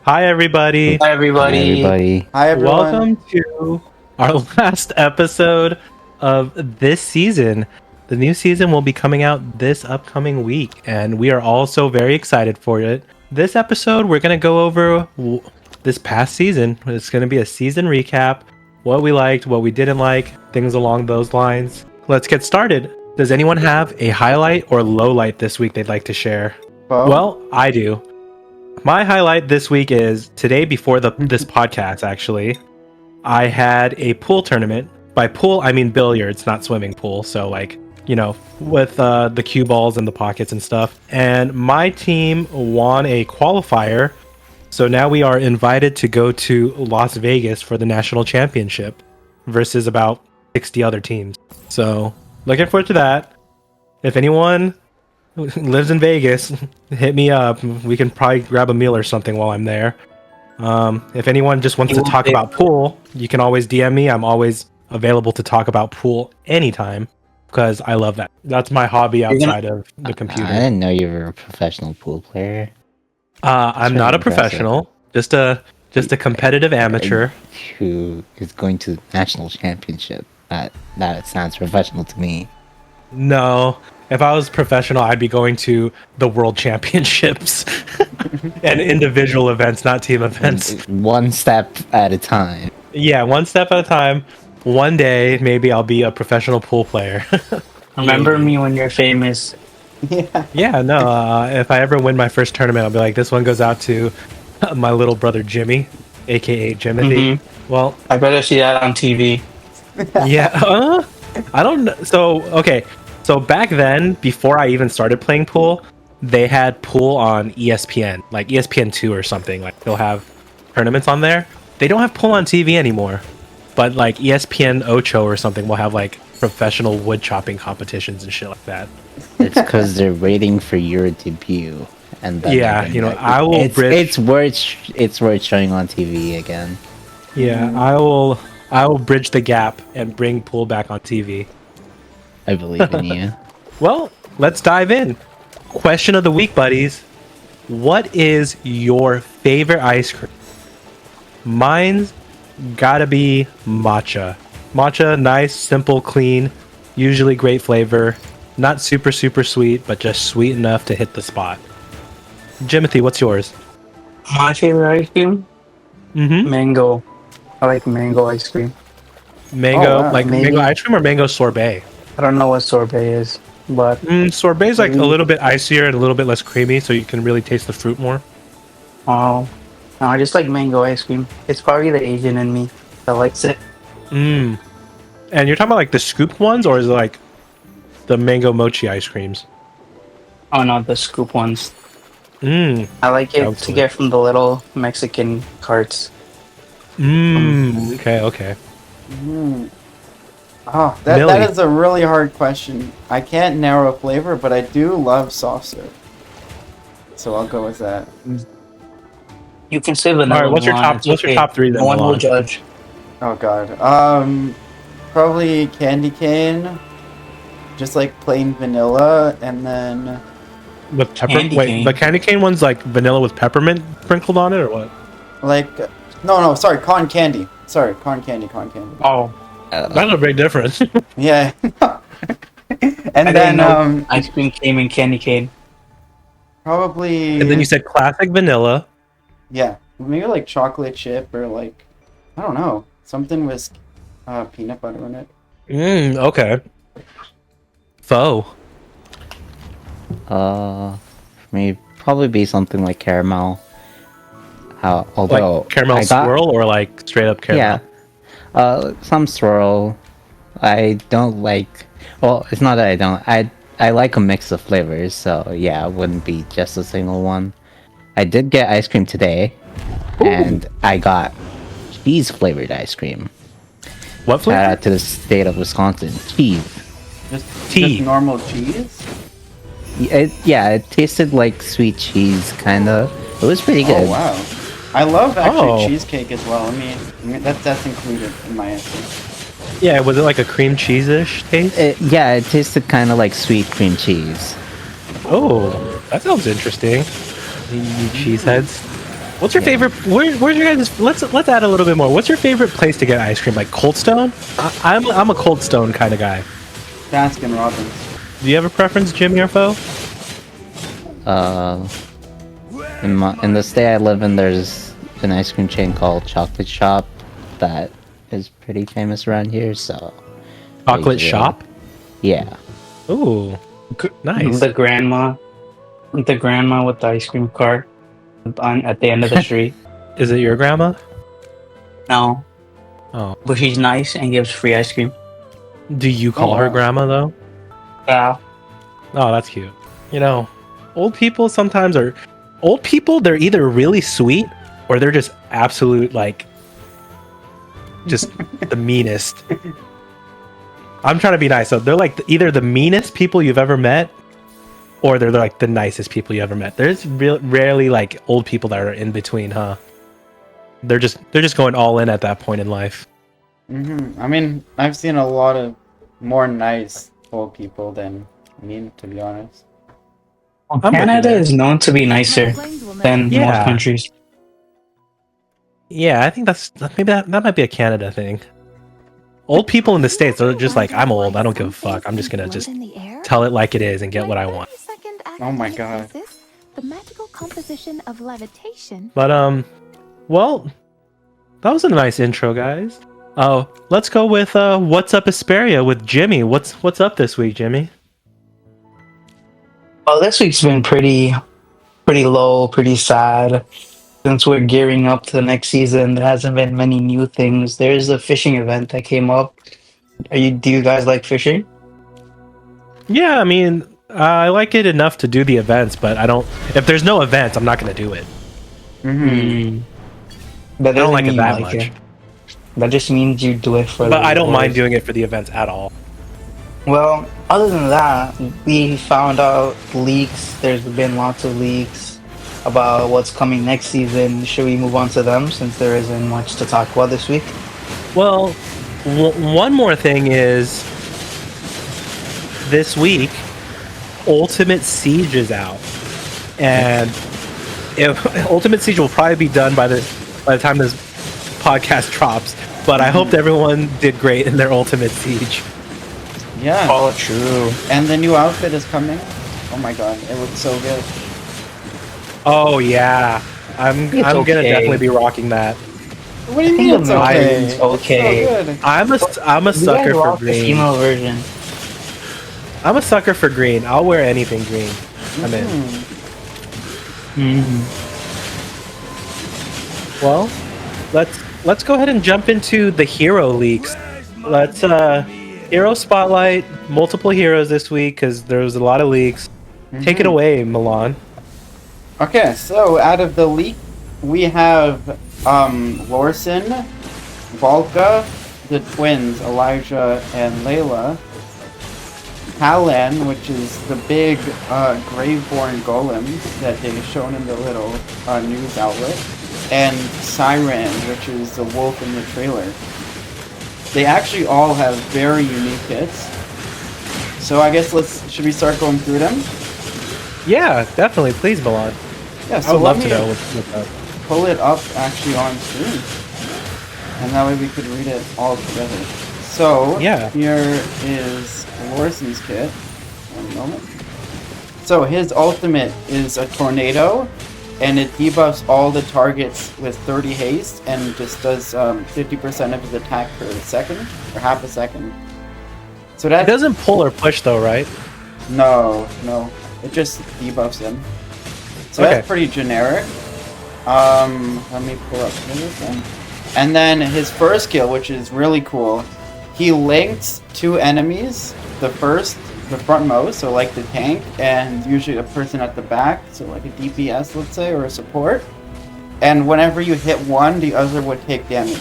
Hi, everybody. Hi, Hi, everybody. everybody. Hi everyone. Welcome to our last episode of this season. The new season will be coming out this upcoming week, and we are all so very excited for it. This episode, we're going to go over this past season. It's going to be a season recap, what we liked, what we didn't like, things along those lines. Let's get started. Does anyone have a highlight or low light this week they'd like to share? Bo? Well, I do. My highlight this week is today before this podcast, actually, I had a pool tournament. By pool, I mean billiards, not swimming pool. So, with the cue balls and the pockets and stuff. And my team won a qualifier. So now we are invited to go to Las Vegas for the national championship versus about 60 other teams. So, looking forward to that. If anyone lives in Vegas, hit me up. We can probably grab a meal or something while I'm there. If anyone just wants to talk about pool, you can always DM me. I'm always available to talk about pool anytime because I love that. That's my hobby outside of the I computer. didn't know you were a professional pool player. I'm not a professional, just a competitive amateur. Who is going to the national championship? That sounds professional to me. No, if I was professional, I'd be going to the world championships and individual events, not team events. One step at a time. Yeah, one step at a time. One day, maybe I'll be a professional pool player. Remember me when you're famous. Yeah. Yeah, no. If I ever win my first tournament, I'll be like, this one goes out to my little brother Jimmy, aka Jimothy. Well, I better see that on TV. yeah. I don't know. So, okay. So back then, before I even started playing pool, they had pool on ESPN, like ESPN2 or something. Like they'll have tournaments on there. They don't have pool on TV anymore, but like ESPN Ocho or something will have like professional wood chopping competitions and shit like that. It's because they're waiting for your debut, and then Yeah, they're gonna- I will. It's worth showing on TV again. Yeah, I will bridge the gap and bring pool back on TV. I believe in you. Well, let's dive in. Question of the week, buddies. What is your favorite ice cream? Mine's gotta be matcha. Matcha, nice, simple, clean, usually great flavor. Not super, super sweet, but just sweet enough to hit the spot. Jimothy, what's yours? My favorite ice cream? Mm-hmm. Mango. I like mango ice cream. Mango, Oh, wow. like Maybe. mango ice cream or mango sorbet? I don't know what sorbet is, but Sorbet's like a Maybe. little bit icier and a little bit less creamy, so you can really taste the fruit more. oh, no, I just like mango ice cream. It's probably the Asian in me that likes it. And you're talking about like the scooped ones, or is it like the mango mochi ice creams? Oh no, the scoop ones. Mm. I like it Sounds to good. get from the little Mexican carts. Okay. Oh, that Millie. is a really hard question. I can't narrow flavor, but I do love soft serve. So I'll go with that. You can say vanilla. All right, what's your one, top? it's What's your okay. top three then? No one will Milan? judge. Oh god. Probably candy cane. Just like plain vanilla, and then With pepper? Candy Wait, cane. the candy cane one's like vanilla with peppermint sprinkled on it, or what? like no, sorry, corn candy. Sorry, corn candy. Oh, That's a big difference. Yeah. and I then didn't know ice cream came in candy cane. probably And then you said classic vanilla. yeah, maybe like chocolate chip or like I don't know, something with peanut butter in it. Okay. Faux. For me, probably be something like caramel. Although Like caramel I got- swirl or like straight up caramel? Yeah, some swirl. I don't like. Well, it's not that I don't. I like a mix of flavors, so yeah, it wouldn't be just a single one. I did get ice cream today, and I got cheese flavored ice cream. What Shout flavor? out to the state of Wisconsin. Cheese. Just normal cheese. It tasted like sweet cheese, kinda. It was pretty good. Oh wow, I love actually Oh. cheesecake as well. I mean that's included in my answer. Yeah, was it like a cream cheese-ish taste? It tasted kind of like sweet cream cheese. Oh, that sounds interesting. You cheeseheads. What's your favorite? Where's your guys? Let's add a little bit more. What's your favorite place to get ice cream? Like Cold Stone? I'm a Cold Stone kind of guy. Baskin Robbins. Do you have a preference, Jimmy or Fo? In the state I live in, there's an ice cream chain called Chocolate Shop that is pretty famous around here. So Chocolate Shop? Yeah. Ooh, nice. The grandma with the ice cream cart at the end of the street. Is it your grandma? No, Oh. but she's nice and gives free ice cream. Do you call her wow. grandma though? Yeah. Oh, that's cute. You know, old people sometimes are. Old people, they're either really sweet or they're just absolute like. Just the meanest. I'm trying to be nice. So they're like either the meanest people you've ever met, or they're like the nicest people you ever met. There's rarely like old people that are in between, huh? They're just going all in at that point in life. I mean, I've seen a lot of more nice old people than mean, to be honest. I'm with you Canada there. is known to be nicer than Yeah. most countries. Yeah, I think maybe that might be a Canada thing. Old people in the States are just like, I'm old, I don't give a fuck. I'm just gonna just tell it like it is and get what I want. Oh my god. The magical composition of levitation. But well, that was a nice intro, guys. Oh, let's go with what's up Asperia with Jimmy. What's up this week, Jimmy? Oh, this week's been pretty low, pretty sad. Since we're gearing up to the next season, there hasn't been many new things. There's a fishing event that came up. Do you guys like fishing? Yeah, I mean, I like it enough to do the events, but I don't. If there's no events, I'm not gonna do it. That I don't like it doesn't that mean much. it. That just means you do it for. But the I don't mind rewards. doing it for the events at all. Well, other than that, we found out leaks. There's been lots of leaks about what's coming next season. Should we move on to them since there isn't much to talk about this week? Well, one more thing is this week, Ultimate Siege is out, and Ultimate Siege will probably be done by the time this podcast drops. But I hope everyone did great in their Ultimate Siege. Yeah. Oh, true. And the new outfit is coming. Oh my god, it looks so good. Oh yeah, I'm gonna okay. definitely be rocking that. What do you mean it's the okay? It's okay. It's so good. I'm a You guys sucker for rock the green. female version. I'm a sucker for green. I'll wear anything green. I'm in. Well, let's go ahead and jump into the hero leaks. Let's hero spotlight, multiple heroes this week because there was a lot of leaks. Take it away, Milan. Okay, so out of the leak, we have Lorson, Volka, the twins, Elijah and Layla, Halan, which is the big Graveborn golem that they've shown in the little news outlet, and Siren, which is the wolf in the trailer. They actually all have very unique hits. So I guess should we start going through them? Yeah, definitely. Please, Milan. Yeah, I so would let love me to know what's up. pull it up actually on screen. And that way we could read it all together. So, Yeah. here is Lorson's kit. One moment. So his ultimate is a tornado, and it debuffs all the targets with 30 haste, and just does 50% of his attack per second, or half a second. So It that doesn't pull or push though, right? no, it just debuffs him. So Okay. that's pretty generic. Let me pull up his one. And then his first skill, which is really cool, he links two enemies. The frontmost, so like the tank, and usually a person at the back, so like a DPS, let's say, or a support. And whenever you hit one, the other would take damage.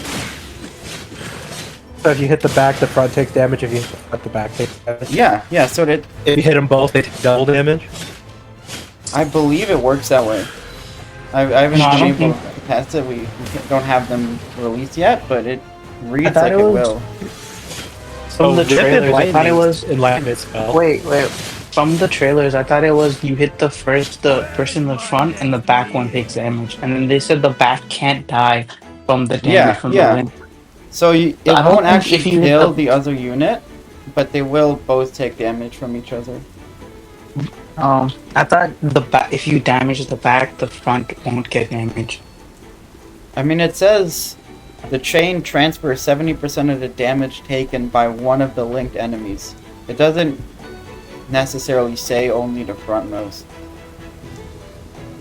So if you hit the back, the front takes damage. If you hit the back, takes damage. Yeah, so that If you hit them both, they take double damage. I believe it works that way. I haven't No, I been don't able to test it. We don't have them released yet, but it reads thought like it it was- will. From the Whip trailers, I thought it Enlightenment- was. Enlightenment spell. Wait. From the trailers, I thought it was you hit the person in the front, and the back one takes damage. And then they said the back can't die from the damage Yeah, from the yeah. link. So So it I don't won't think if actually you hit kill the other unit, but they will both take damage from each other. I thought the back if you damage the back, the front won't get damage. I mean, it says the chain transfers 70% of the damage taken by one of the linked enemies. It doesn't necessarily say only the frontmost.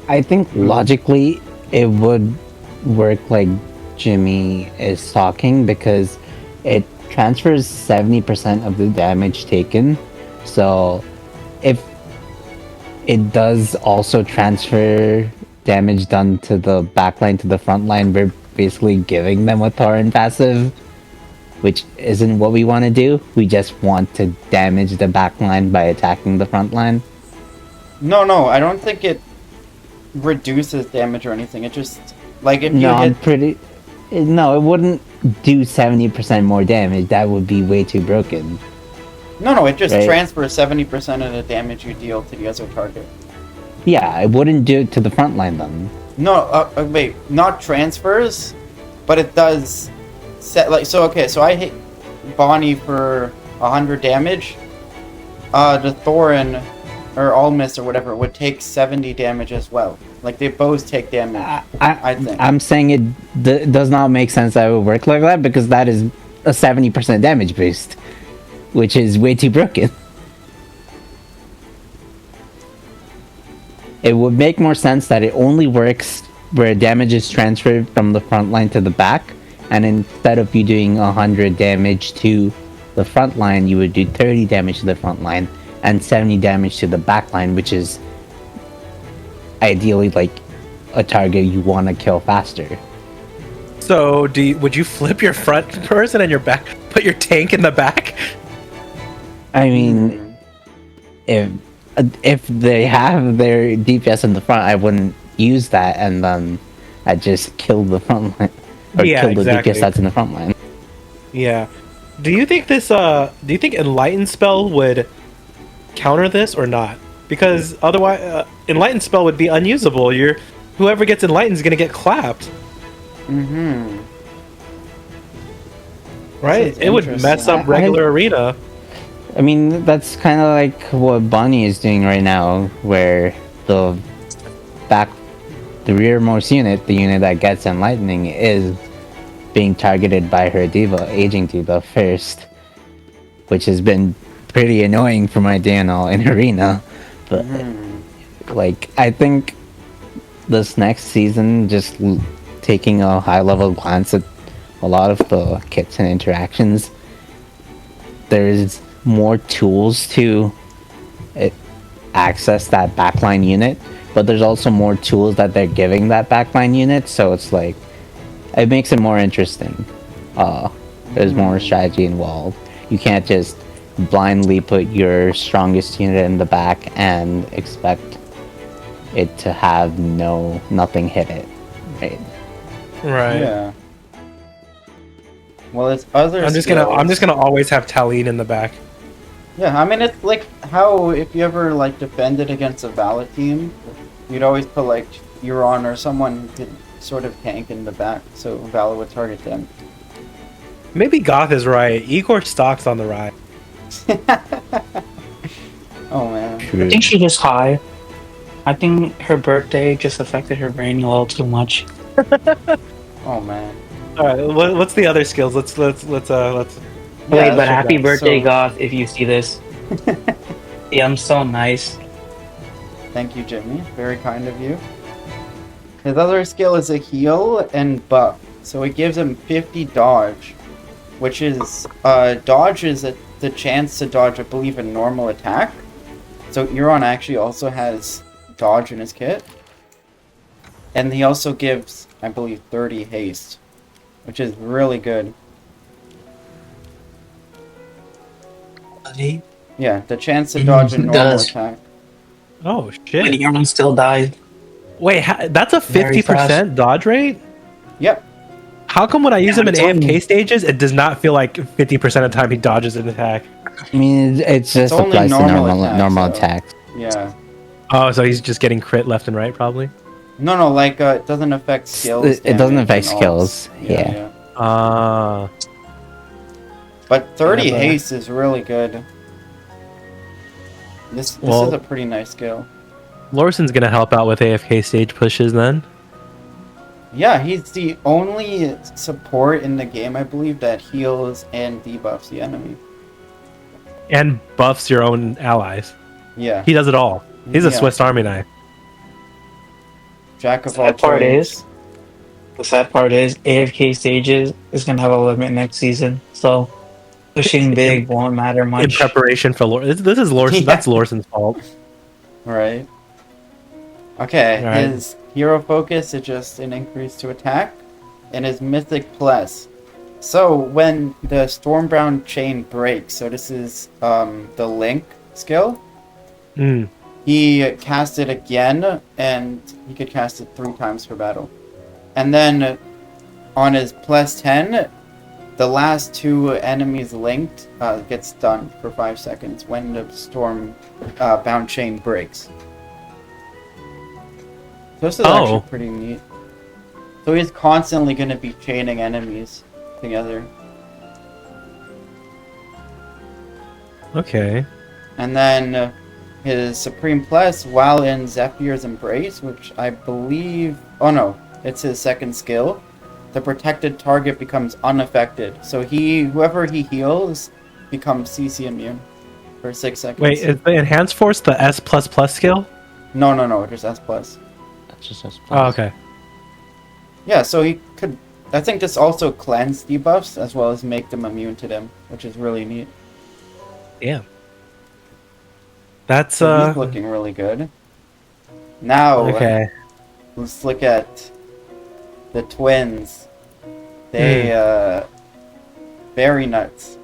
I think logically it would work like Jimmy is talking because it transfers 70% of the damage taken. So if it does also transfer damage done to the backline to the front line, we're basically giving them a Tauren passive, which isn't what we want to do. We just want to damage the backline by attacking the front line. No, I don't think it reduces damage or anything. It just, like, if you No, I'm hit... pretty. No, it wouldn't do 70% more damage. That would be way too broken. No, it just Right. transfers 70% of the damage you deal to the other target. Yeah, it wouldn't do it to the front line then. No, wait, not transfers, but it does set, like, so, okay, so I hit Bonnie for 100 damage. The Thorin, or Almis or whatever, would take 70 damage as well. Like, they both take damage, I think. I'm saying it does not make sense that it would work like that because that is a 70% damage boost, which is way too broken. It would make more sense that it only works where damage is transferred from the front line to the back, and instead of you doing 100 damage to the front line, you would do 30 damage to the front line and 70 damage to the back line, which is ideally like a target you want to kill faster. So, would you flip your front person and your back? Put your tank in the back? I mean, if they have their DPS in the front, I wouldn't use that, and then I'd just kill the front line or Yeah, kill the exactly. DPS that's in the front line. Yeah. Do you think this? Do you think Enlighten spell would counter this or not? Because otherwise, Enlighten spell would be unusable. Whoever gets Enlightened is gonna get clapped. Mm-hmm. Right? It would mess up regular arena. I mean, that's kind of like what Bonnie is doing right now, where the rearmost unit, the unit that gets Enlightening, is being targeted by her diva, Aging Diva, first, which has been pretty annoying for my DNL in Arena. But, like, I think this next season, just taking a high-level glance at a lot of the kits and interactions, there's more tools to access that backline unit, but there's also more tools that they're giving that backline unit, so it's like it makes it more interesting. There's more strategy involved. You can't just blindly put your strongest unit in the back and expect it to have nothing hit it, right? Right. Yeah. Well, it's other I'm just gonna always have Talene in the back. Yeah, I mean, it's like how if you ever, like, defended against a Vala team, you'd always put, like, Euron or someone who could sort of tank in the back, so Vala would target them. Maybe Goth is right. Igor Stock's on the rise. Oh, man. I think she's just high. I think her birthday just affected her brain a little too much. Oh, man. All right. What's the other skills? Let's. Wait, but happy so- birthday, Goth, if you see this. Yeah, I'm so nice. Thank you, Jimmy. Very kind of you. His other skill is a heal and buff. So it gives him 50 dodge, which is, dodge is the chance to dodge, I believe, a normal attack. So Euron actually also has dodge in his kit. And he also gives, I believe, 30 haste, which is really good. Yeah, the chance to dodge a It normal does. attack. Oh But shit! Euron still died. Wait, that's a Very 50% dodge rate? Yep. How come when I use him in I'm telling AFK you. stages, it does not feel like 50% of the time he dodges an attack? I mean, it's just only applies to normal normal attacks, attacks. Yeah. Oh, so he's just getting crit left and right, probably. No, like it doesn't affect skills. It doesn't damage, affect and skills. ults. Yeah. Ah. But 30 Yeah, but- haste is really good. This is Well- a pretty nice skill. Lorson's gonna help out with AFK stage pushes then. Yeah, he's the only support in the game, I believe, that heals and debuffs the enemy. And buffs your own allies. Yeah. He does it all. He's a Yeah. Swiss Army knife. Jack of all Sad part trades. is, the sad part is AFK stages is gonna have a limit next season, so pushing big won't matter In much. preparation for this is Lorson. Yeah. That's Lorson's fault. Right. Okay, Alright. his hero focus is just an increase to attack, and his mythic plus. So when the Stormbound chain breaks, so this is the link skill, Mm. he casts it again, and he could cast it 3 times per battle. And then on his plus 10, the last 2 enemies linked get stunned for 5 seconds when the storm bound chain breaks. So this is actually pretty neat. So he's constantly going to be chaining enemies together. Okay. And then his Supreme Plus, while in Zephyr's Embrace, which I believe... Oh no, it's his second skill. The protected target becomes unaffected. So whoever he heals becomes CC immune for 6 seconds. Wait, is the enhanced force the S skill? No, just S+. That's just as Oh, okay. Yeah, so he could... I think this also cleanse debuffs as well as make them immune to them, which is really neat. Damn. That's So he's looking really good. Now, okay. let's look at the twins. They, very nuts.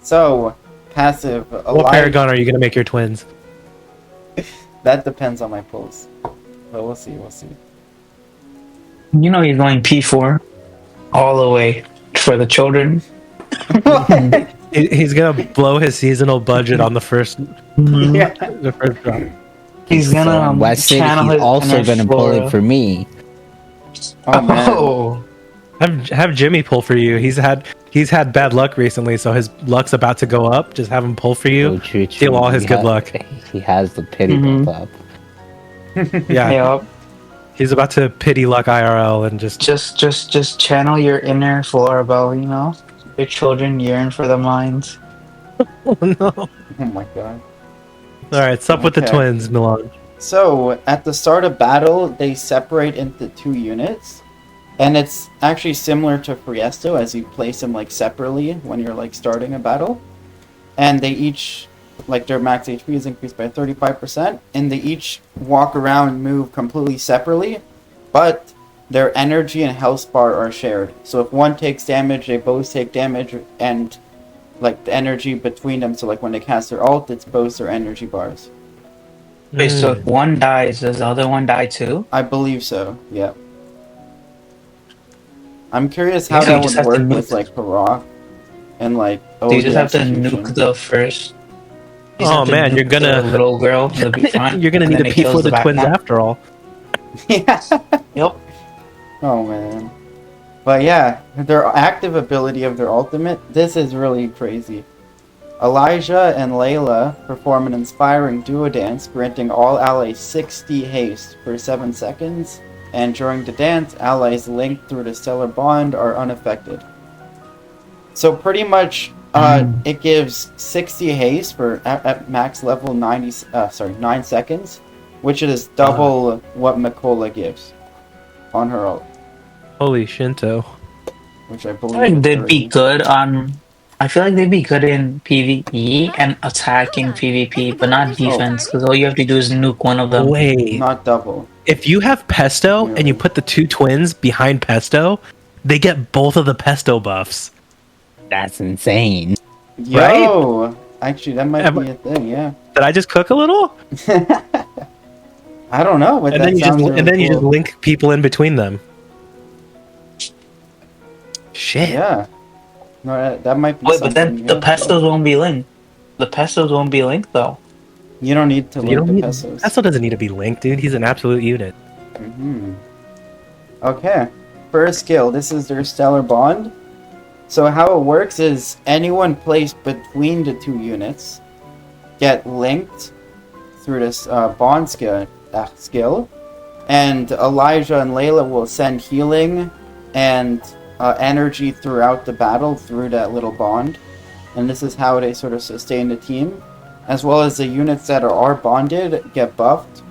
So, passive, What Paragon are you gonna make your twins? That depends on my pulls. But we'll see. You know he's going P4 all the way for the children. He's gonna blow his seasonal budget on the first Yeah. the first drop. He's gonna West City. channel He's his also inner gonna pull flora. it for me. Oh, man. Oh, Have Jimmy pull for you. He's had bad luck recently, so his luck's about to go up. Just have him pull for you. Oh, true. Steal all his good luck. He has the pity Mhm. built up. Yeah, yep. he's about to pity luck IRL and just Just channel your inner Florabelle, you know? Your children yearn for the mines. oh no. Oh my god. All right, sup with the Okay. twins, Milan. So, at the start of battle, they separate into 2 units. And it's actually similar to Friesto, as you place them, like, separately when you're, like, starting a battle. And they each, like, their max HP is increased by 35%. And they each walk around and move completely separately. But their energy and health bar are shared. So if one takes damage, they both take damage. And, like, the energy between them, so, like, when they cast their ult, it's both their energy bars. Wait, so if one dies, does the other one die too? I believe so, yeah. I'm curious how So you that just would have to work with nuke- like Barak and like So you just have to execution. nuke the first. you just Oh, have to man, you're nuke gonna- the little girl. in the front, You're gonna and need then a it kills P for the back twins one. after all. Yeah. Yep. Oh man. But yeah, their active ability of their ultimate, this is really crazy. Elijah and Layla perform an inspiring duo dance, granting all allies 60 haste for 7 seconds, and during the dance, allies linked through the stellar bond are unaffected. So pretty much, it gives 60 haste for at max level 9 seconds, which is double what Makola gives on her ult, Holy Shinto. which I I believe feel like is they'd be 30. good on. I feel like they'd be good in PvE and attacking PvP, but not defense. Because all you have to do is nuke one of them. Wait, Not double. if you have Pesto and you put the 2 twins behind Pesto, they get both of the Pesto buffs. That's insane. Yo! Actually, that might Am be a thing, yeah. Did I just cook a little? I don't know, but And that then you just sounds really and then you just cool. link people in between them. Shit. Yeah. No, that might be Wait, but something. then the Yeah, pesos won't be linked. The pesos won't be linked though. you don't need to You link don't the need pesos. Pesto doesn't need to be linked, dude. He's an absolute unit. Okay, first skill. This is their stellar bond. So how it works is anyone placed between the two units get linked through this bond skill, and Elijah and Layla will send healing and energy throughout the battle through that little bond, and this is how they sort of sustain the team, as well as the units that are bonded get buffed.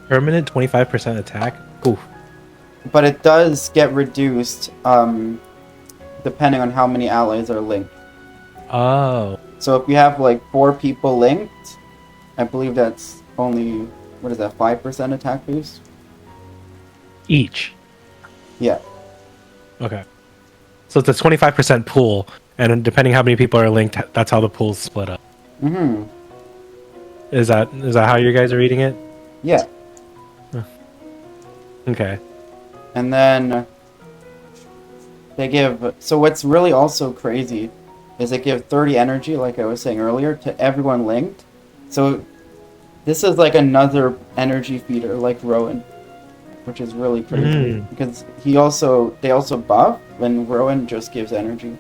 Permanent 25% attack. Oof. But it does get reduced depending on how many allies are linked. Oh. So if you have like 4 people linked, I believe that's only, what is that, 5% attack boost? Each. Yeah. Okay. So it's a 25% pool, and depending how many people are linked, that's how the pool's split up. Mm-hmm. Is that how you guys are reading it? Yeah. Okay. And then they give, so what's really also crazy is they give 30 energy, like I was saying earlier, to everyone linked. So this is like another energy feeder, like Rowan, which is really crazy because they also buff when Rowan just gives energy.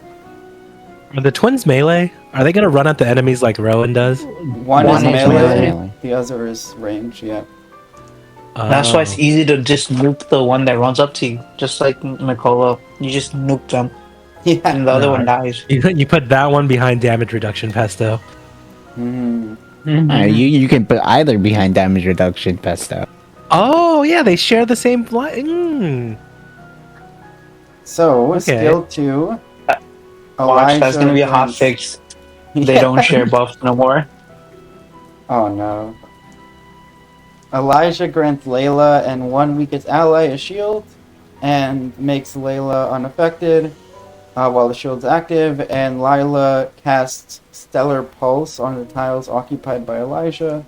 Are the twins melee? Are they gonna run at the enemies like Rowan does? One is One is melee, melee. the other is range. Yeah. That's why it's Oh. easy to just nuke the one that runs up to you, just like Mikola. You just nuke them, Yeah. and the other No, one dies. You put that one behind damage reduction, Pesto. Mm. You can put either behind damage reduction pesto. Oh yeah, they share the same line. So Okay. skill 2. Watch, that's gonna be a hot grants- fix. They don't share buffs no more. Oh no. Elijah grants Layla and one weakest ally a shield, and makes Layla unaffected while the shield's active, and Lila casts Stellar Pulse on the tiles occupied by Elijah,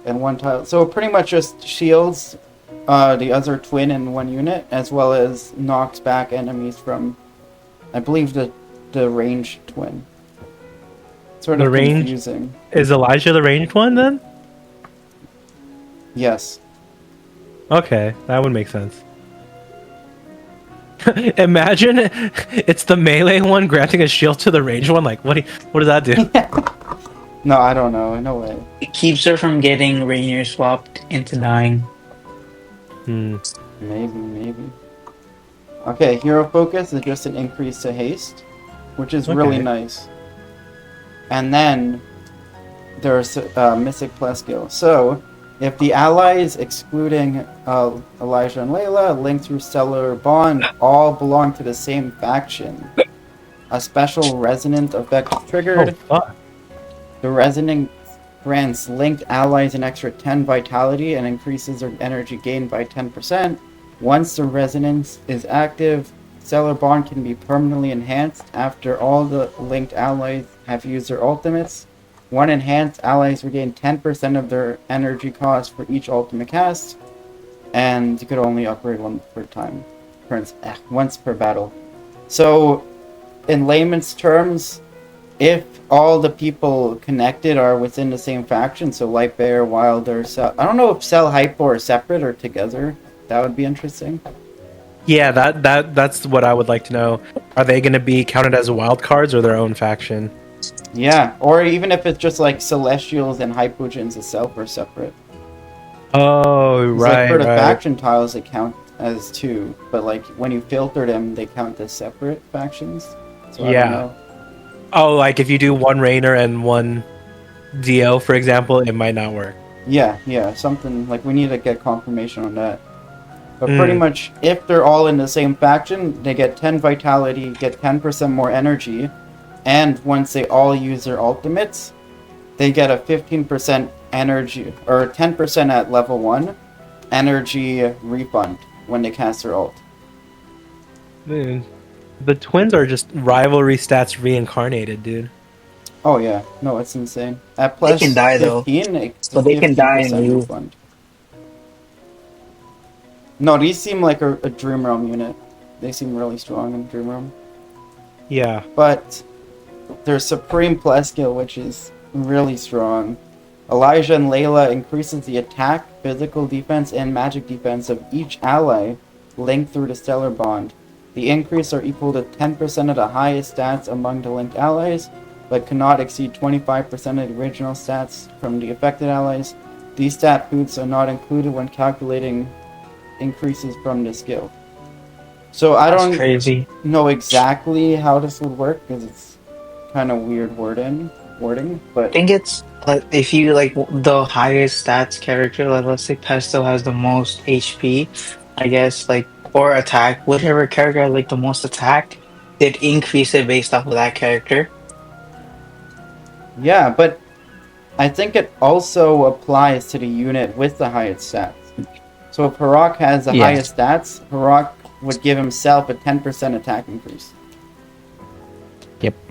and one tile. So pretty much just shields the other twin in one unit, as well as knocks back enemies from, I believe, the ranged twin. Sort The of range- confusing. Is Elijah the ranged one then? Yes. Okay, that would make sense. Imagine it's the melee one granting a shield to the ranged one. Like, what does that do? No, I don't know. No way. It keeps her from getting Rainier swapped into dying. Maybe. Okay, hero focus is just an increase to haste, which is really Okay. nice. And then there's Mystic Plus skill. So, if the allies, excluding Elijah and Layla, linked through Stellar Bond, all belong to the same faction, a special resonant effect is Oh triggered. fuck! The resonant grants linked allies an extra 10 vitality and increases their energy gain by 10%. Once the resonance is active, Stellar Bond can be permanently enhanced after all the linked allies have used their ultimates. One enhanced allies regain 10% of their energy cost for each ultimate cast, and you could only upgrade one per time, once per battle. So, in layman's terms, if all the people connected are within the same faction, so Light Bear, Wilder, I don't know if Cell Hypo are separate or together. That would be interesting. Yeah, that's what I would like to know. Are they going to be counted as wild cards or their own faction? Yeah, or even if it's just like Celestials and Hypogens itself are separate. Oh, 'Cause, like, for the faction tiles, they count as 2, but like when you filter them, they count as separate factions. So I Yeah. don't know. Oh, like if you do one Rainer and one Dio, for example, it might not work. Yeah, something like we need to get confirmation on that. But pretty much, if they're all in the same faction, they get 10 vitality, get 10% more energy, and once they all use their ultimates, they get a 15% energy, or 10% at level 1, energy refund when they cast their ult. Dude, the twins are just rivalry stats reincarnated, dude. Oh yeah, no, it's insane. At plus can die, though. 15, it's So they can die and 15% you- refund. No, these seem like a Dream Realm unit. They seem really strong in Dream Realm. Yeah. But their Supreme Plus skill, which is really strong. Elijah and Layla increases the attack, physical defense, and magic defense of each ally linked through the Stellar Bond. The increase are equal to 10% of the highest stats among the linked allies, but cannot exceed 25% of the original stats from the affected allies. These stat boosts are not included when calculating increases from the skill. So I That's don't crazy. know exactly how this would work because it's kind of weird wording, I but think it's if you like the highest stats character, like let's say Pesto has the most HP, I guess like or attack, whichever character has like the most attack, they'd increase it based off of that character. yeah, but I think it also applies to the unit with the highest stats. So if Harak has the Yeah. highest stats, Harak would give himself a 10% attack increase.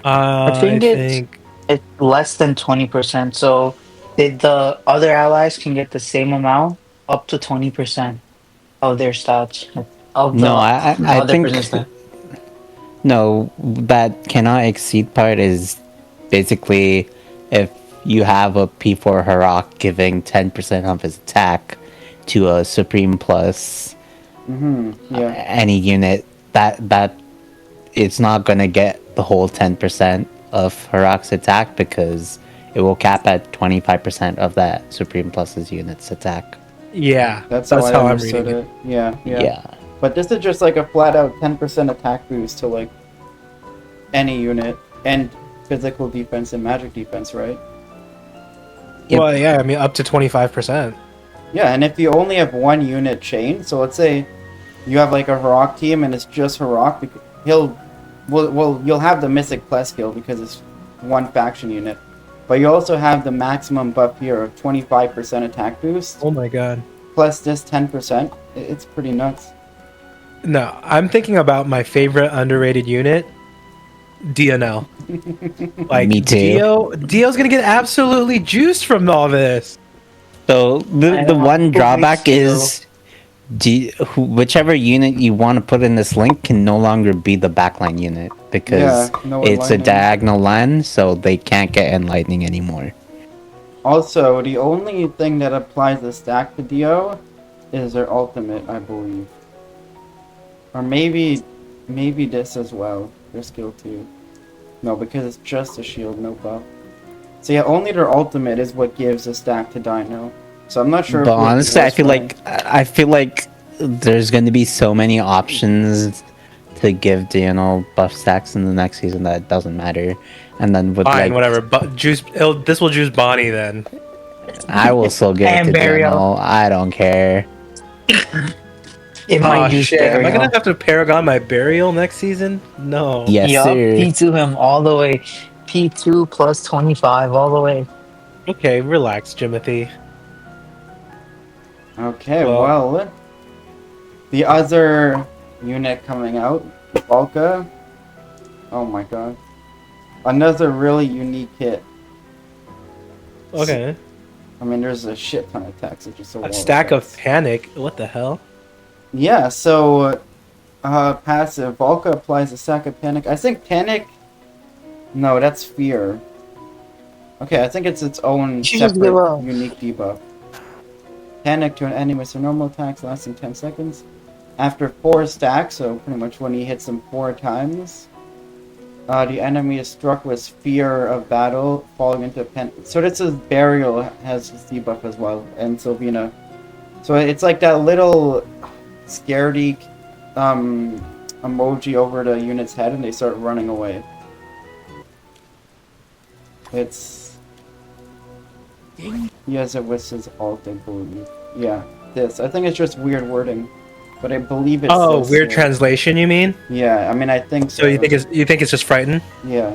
I I think think. it's less than 20%. So the other allies can get the same amount up to 20% of their stats of No, the I other think person's stat. no. That cannot exceed part is basically if you have a P4 Harak giving 10% of his attack to a Supreme Plus Yeah. any unit, that it's not gonna get the whole 10% of Harak's attack because it will cap at 25% of that Supreme Plus's unit's attack. Yeah. That's how I I'm understood reading it. it. Yeah. Yeah. But this is just like a flat out 10% attack boost to like any unit and physical defense and magic defense, right? Yep. Well, yeah, I mean, up to 25%. Yeah, and if you only have one unit chain, so let's say you have like a Harak team and it's just Harak, you'll have the Mythic Plus skill because it's one faction unit. But you also have the maximum buff here of 25% attack boost, Oh my god. plus this 10%. It's pretty nuts. No, I'm thinking about my favorite underrated unit, DNL. Like Me too. Dio's gonna get absolutely juiced from all this. So I the know. one Who drawback makes is whichever unit you want to put in this link can no longer be the backline unit because Yeah, no it's a enlightening. diagonal line, so they can't get enlightening anymore. Also, the only thing that applies the stack to Dio is their ultimate, I believe. Or maybe this as well, their skill 2. No, because it's just a shield, no buff. So yeah, only their ultimate is what gives a stack to Dino. So I'm not sure. But if it would be honestly, worse for I feel like there's going to be so many options to give DNL buff stacks in the next season that it doesn't matter. And then with Fine, like whatever. But this will juice Bonnie then. I will still give it And to Burial. DNL. I don't care. It Oh might use shit! Am I Burial. gonna have to Paragon my Burial next season? No. Yes, Yup, sir. P2 him all the way. P2 plus 25 all the way. Okay, relax, Jimothy. Okay, Well- well, the other unit coming out, Volca. Oh my god, another really unique hit. Okay. I mean, there's a shit ton of attacks. It's just a wall A stack of attacks. panic. What the hell? Yeah, so passive Volca applies a stack of panic. I think panic. No, that's fear. Okay, I think it's its own You should just give separate up. unique debuff. Panic to an enemy with normal attacks lasting 10 seconds. After 4 stacks, so pretty much when he hits them 4 times, the enemy is struck with fear of battle, falling into pen. So this is Burial has his debuff as well, and Sylvina. So it's like that little scaredy emoji over the unit's head, and they start running away. It's yes, it was his alt, I believe. Yeah, this. I think it's just weird wording, but I believe it's. Oh, this, weird translation. You mean? Yeah, I mean, I think so. So you think it's just frightened? Yeah.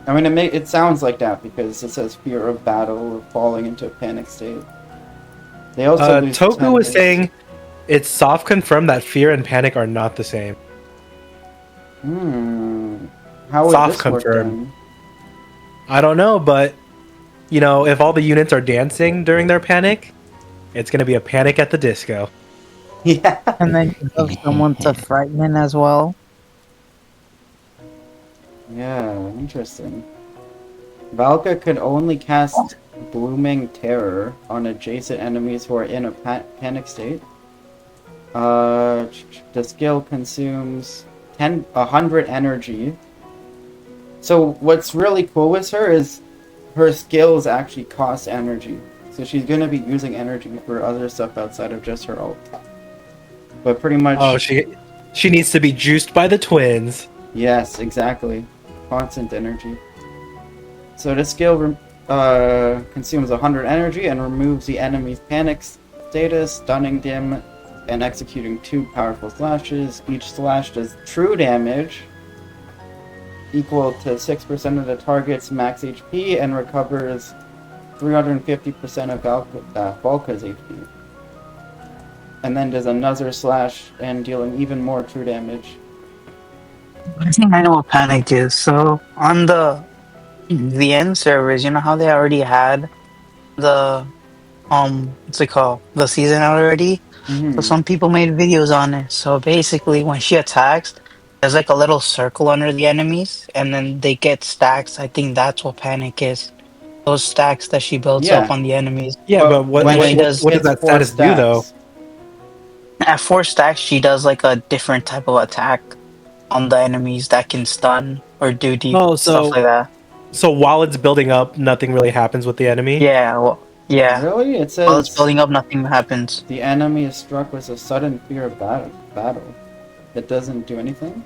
I mean, it sounds like that because it says fear of battle or falling into a panic state. They also lose Toku 10 was hits. saying it's soft confirmed that fear and panic are not the same. How would soft this work confirm. then? I don't know, but you know, if all the units are dancing during their panic, it's gonna be a panic at the disco. Yeah. And then you have someone to frighten as well. Yeah, interesting. Valka could only cast Blooming Terror on adjacent enemies who are in a panic state. The skill consumes 100 energy. So what's really cool with her is her skills actually cost energy. So she's gonna be using energy for other stuff outside of just her ult. But pretty much, Oh, she needs to be juiced by the twins. yes, exactly. Constant energy. So this skill consumes 100 energy and removes the enemy's panic status, stunning them, and executing 2 powerful slashes. Each slash does true damage equal to 6% of the target's max HP and recovers 350% of Valka's HP. And then does another slash and dealing even more true damage. I think I know what panic is. So on the end servers, you know how they already had the what's it called? The season out already? So Mm-hmm. some people made videos on it. So basically when she attacks, there's like a little circle under the enemies and then they get stacks. I think that's what panic is. Those stacks that she builds up Yeah, on the enemies. Yeah, but but And when when she she does what does hits that 4 status do though? stacks, at 4 stacks, she does like a different type of attack on the enemies that can stun or do deep Oh, stuff like so that. while it's building up, nothing really happens with the enemy. Yeah, well, yeah. really? It While it's says building up, nothing happens. the enemy is struck with a sudden fear of battle. It doesn't do anything?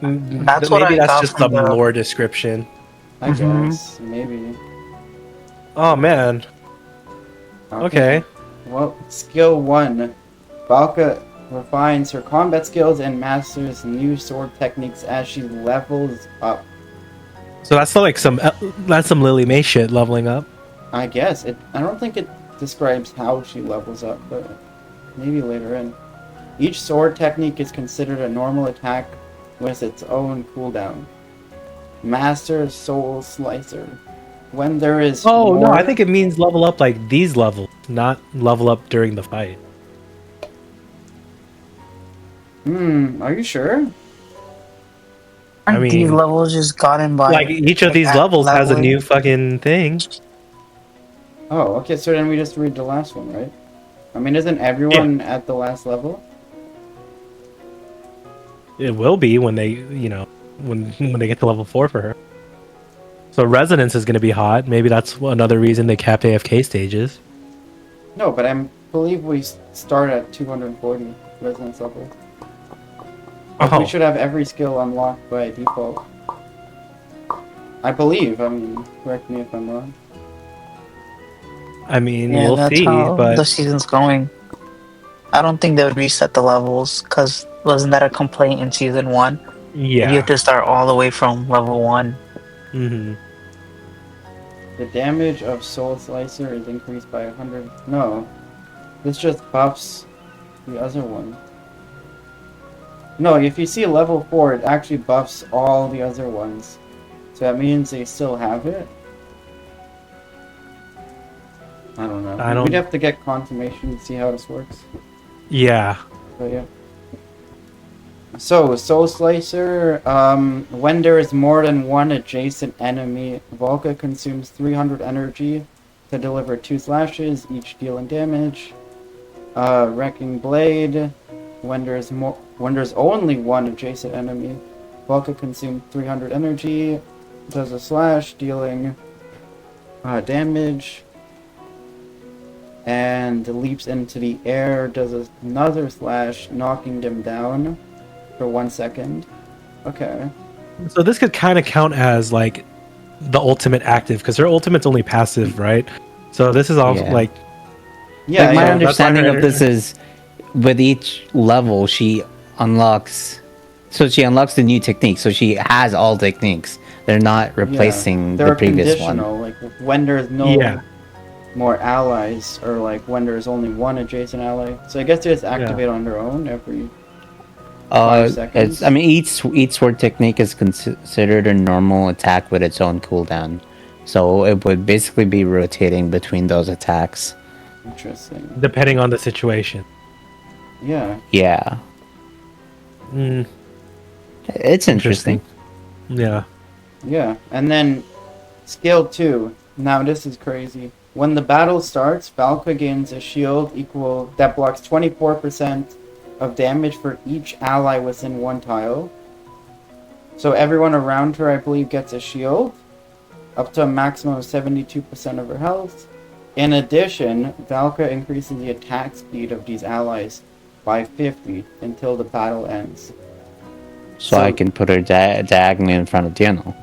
That's what Maybe I that's got just from some the. lore description. I Hmm. guess. Maybe. Oh man. Okay. Well, skill 1. Valka refines her combat skills and masters new sword techniques as she levels up. So that's some Lily May shit leveling up. I guess. I don't think it describes how she levels up, but maybe later in. Each sword technique is considered a normal attack with its own cooldown. Master Soul Slicer. When there is Oh no, more... I think it means level up like these levels, not level up during the fight. Are you sure? I Aren't these mean, levels just gotten by like each of like these at levels has a leveling? new fucking thing. Oh, okay, so then we just read the last one, right? I mean, isn't everyone at the last level? It will be when they, when they get to level 4 for her. So resonance is going to be hot. Maybe that's another reason they capped AFK stages. No, but I believe we start at 240 resonance level. Like, Oh, we should have every skill unlocked by default. I believe. I mean, correct me if I'm wrong. I mean, Yeah, we'll that's see. how the But season's going. I don't think they would reset the levels because wasn't that a complaint in season one? That you have yeah, to start all the way from level one. hmm The damage of Soul Slicer is increased by 100. No, this just buffs the other one. No, if you see level 4, it actually buffs all the other ones. So that means they still have it? I don't know. I don't. We'd have to get confirmation to see how this works. Yeah, But yeah. So, Soul Slicer, when there is more than one adjacent enemy, Volca consumes 300 energy to deliver 2 slashes, each dealing damage. Wrecking Blade, when there's only one adjacent enemy, Volca consumes 300 energy, does a slash, dealing damage, and leaps into the air, does another slash, knocking them down for 1 second. Okay. so this could kind of count as like the ultimate active because her ultimate's only passive, right? So this is also Yeah. like Yeah, Like my yeah. that's why understanding her of this is, with each level she unlocks, so she unlocks the new technique. So she has all techniques. They're not replacing They're the previous one. conditional, like when there's no Yeah. more allies, or like when there's only one adjacent ally. So I guess they just activate on their own every 5 seconds. I mean, each sword technique is considered a normal attack with its own cooldown. So it would basically be rotating between those attacks. Interesting. depending on the situation. Yeah. Yeah, Mm, it's interesting. Yeah. Yeah, and then skill 2. Now this is crazy. When the battle starts, Valka gains a shield equal that blocks 24% of damage for each ally within one tile. So everyone around her, I believe, gets a shield, up to a maximum of 72% of her health. In addition, Valka increases the attack speed of these allies by 50 until the battle ends. So I can put her diagonally in front of Daniel.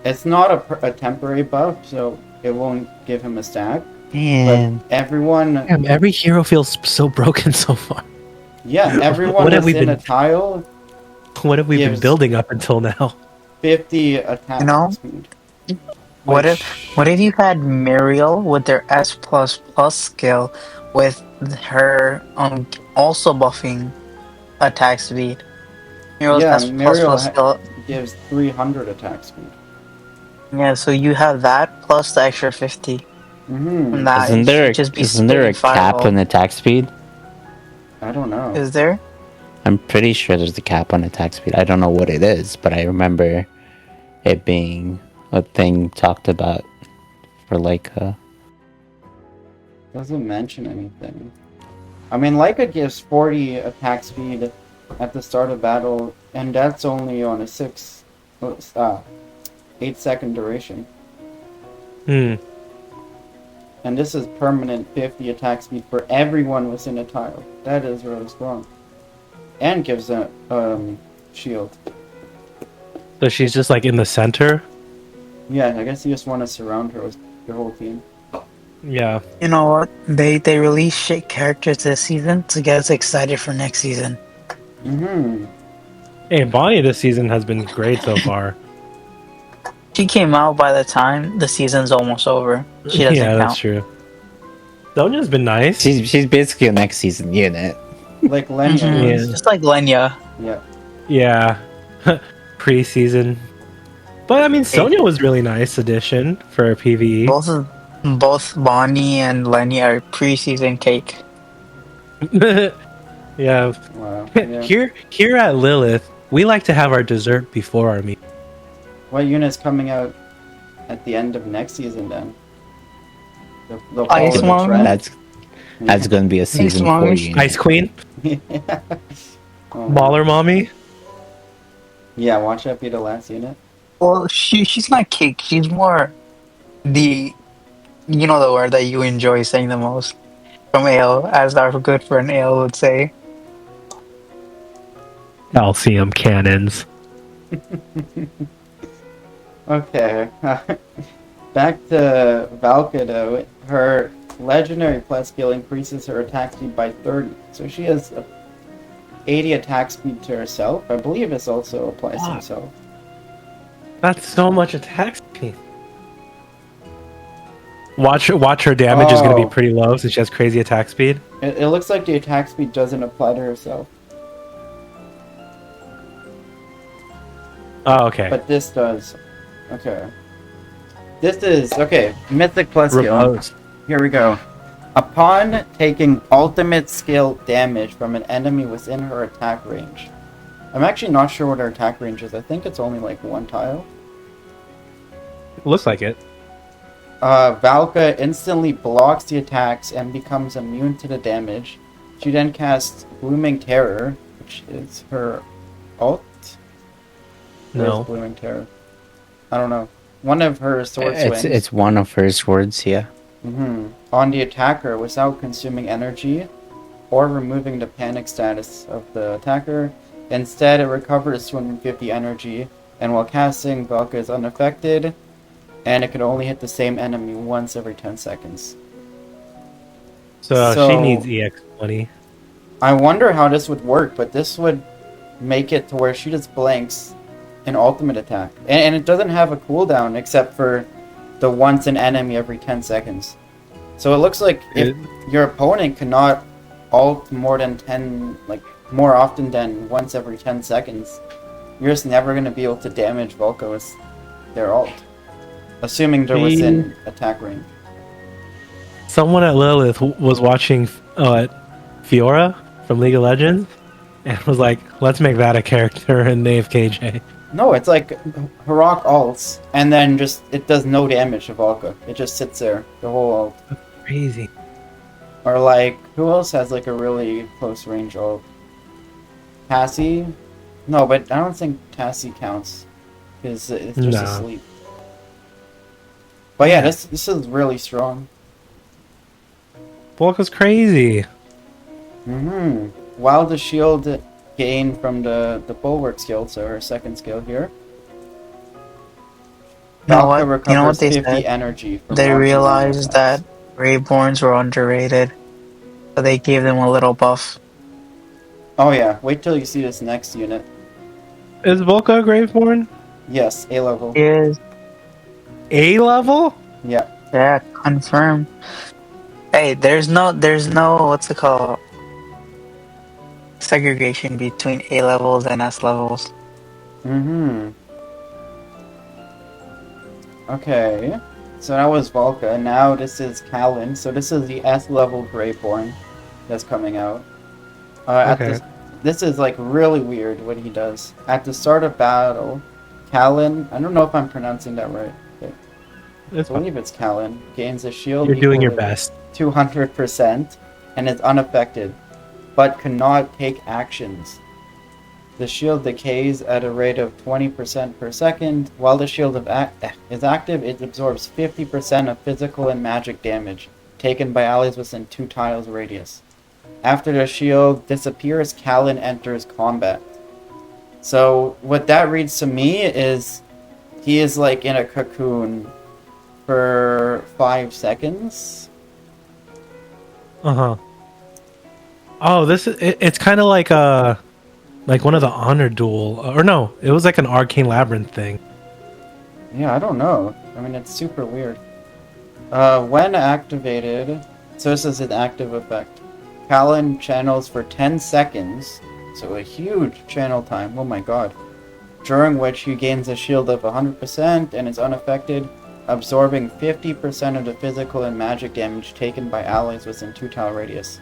It's not a temporary buff, so it won't give him a stack. Man. But everyone, Damn, every hero feels so broken so far. yeah, everyone What have we within been- a tile What have we been Gives- building up until now? 50 attack You know, speed. What Which- if you had Muriel with their S skill with her also buffing attack speed? Muriel's Yeah, S Muriel skill. gives 300 attack speed. Yeah, so you have that plus the extra 50. Mm-hmm. And that Isn't there should just be isn't there a spitting cap fireball. on attack speed? I don't know. Is there? I'm pretty sure there's a cap on attack speed. I don't know what it is, but I remember it being a thing talked about for Leica. Doesn't mention anything. I mean, Leica gives 40 attack speed at the start of battle, and that's only on a 8-second duration. Hmm. And this is permanent 50 attack speed for everyone within a tile. That is really strong. And gives a shield. So she's just like in the center. Yeah, I guess you just want to surround her with your whole team. Yeah. You know what? They released shit characters this season to get us excited for next season. Mm-hmm. Hey, Bonnie this season has been great so far. She came out by the time the season's almost over. She doesn't Yeah, count. that's true. Sonya's been nice. She's basically a next season unit. Like Lenya. Mhm. Yeah. was. Just like Lenya. Yeah. Yeah. Preseason. But I mean, Sonya was really nice addition for PvE. Both Bonnie and Lenya are preseason cake. Yeah. Wow. Yeah. Here at Lilith, we like to have our dessert before our meal. What unit's coming out at the end of next season then? The Ice Fall of the Mom? Tread? That's going to be a season 4 Monsters. unit. Ice Queen, Oh, Baller Mommy. yeah, watch that be the last unit. Well, she's not cake. She's more the the word that you enjoy saying the most from Ale, as our good friend Ale would say. Calcium cannons. Okay. Back to Valka though. Her legendary plus skill increases her attack speed by 30. So she has 80 attack speed to herself. I believe this also applies to Wow. herself. That's so much attack speed. Watch her damage is going to Oh. be pretty low since she has crazy attack speed. It looks like the attack speed doesn't apply to herself. Oh, okay. But this does. Okay. This is, okay, Mythic plus skill. Repose. Here we go. Upon taking ultimate skill damage from an enemy within her attack range. I'm actually not sure what her attack range is. I think it's only like one tile. Looks like it. Valka instantly blocks the attacks and becomes immune to the damage. She then casts Blooming Terror, which is her ult. Where's No. Blooming Terror? I don't know. One of her sword swings. It's one of her swords, yeah. On the attacker without consuming energy or removing the panic status of the attacker. Instead, it recovers 250 energy, and while casting, Valka is unaffected, and it can only hit the same enemy once every 10 seconds. So, So- she needs EX20. I wonder how this would work, but this would make it to where she just blanks an ultimate attack. And it doesn't have a cooldown except for the once an enemy every 10 seconds. So it looks like if your opponent cannot ult more than 10, like more often than once every 10 seconds, you're just never going to be able to damage Volko with their ult. Assuming they're within attack range. Someone at Lilith was watching Fiora from League of Legends and was like, let's make that a character in the AFKJ. No, it's like Harok ults, and then just it does no damage to Volca. It just sits there the whole ult. Crazy. Or like, who else has like a really close range ult? Tassie? No, but I don't think Tassie counts because it's just No. asleep. But yeah, this is really strong. Volka's crazy. While the shield gain from the bulwark skill, so her second skill here. You know Valka what? recovers You know what they 50 said? energy from They launching realized attacks. that Rayborns were underrated, so they gave them a little buff. Oh yeah, wait till you see this next unit. Is Volka a Graveborn? Yes, A level. Is A level? Yeah. yeah, confirmed. Hey, there's no, what's it called? Segregation between A levels and S levels. Okay. So that was Volca. Now this is Kalin. So this is the S level Graveborn that's coming out. Okay. This is like really weird what he does. At the start of battle, Kalin, I don't know if I'm pronouncing that right. But It's I fine. believe it's Kalin. Gains a shield You're doing your equal to best. 200% and is unaffected, but cannot take actions. The shield decays at a rate of 20% per second. While the shield is active, it absorbs 50% of physical and magic damage taken by allies within 2 tiles radius. After the shield disappears, Kalin enters combat. So what that reads to me is he is like in a cocoon for 5 seconds. Uh-huh. Oh, it's kind of like one of the honor duel, or no, it was like an arcane labyrinth thing. Yeah, I don't know. I mean, it's super weird. When activated, so this is an active effect. Kalin channels for 10 seconds, so a huge channel time, oh my god. During which he gains a shield of 100% and is unaffected, absorbing 50% of the physical and magic damage taken by allies within 2 tile radius.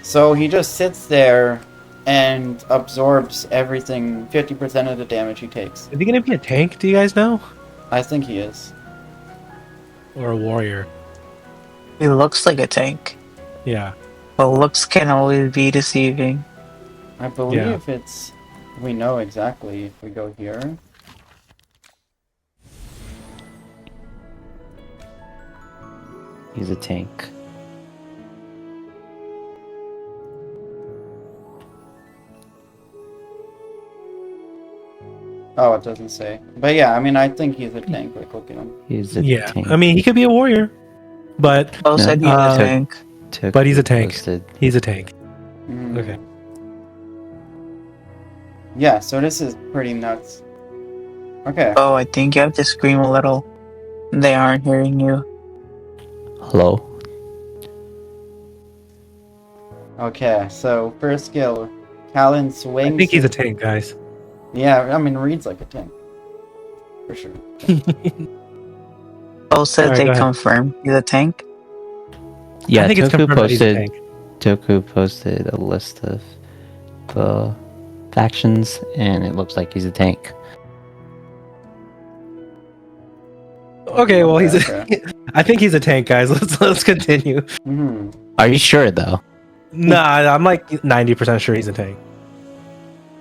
So he just sits there and absorbs everything, 50% of the damage he takes. Is he gonna be a tank? Do you guys know? I think he is. Or a warrior? He looks like a tank, Yeah. but looks can always be deceiving. I believe it's... We know exactly if we go here. He's a tank. Oh, it doesn't say. But yeah, I mean, I think he's a tank. Like, look at him. He's a Yeah. tank. I mean, he could be a warrior, but Bo said he's Uh, a tank. but he's a tank. Posted. He's a tank. Mm. Okay. Yeah, so this is pretty nuts. Okay. Oh, I think you have to scream a little. They aren't hearing you. Hello. Okay, so first skill. Kalin swings. I think he's a tank, guys. Yeah, I mean, reads like a tank. For sure. Bo said Alright, they go ahead. confirmed he's a tank. Yeah, I think it's Toku confirmed that he's a posted. tank. Toku posted a list of the factions, and it looks like he's a tank. Okay, well, he's. Okay. I think he's a tank, guys. Let's continue. Hmm. Are you sure though? Nah, I'm like 90% sure he's a tank.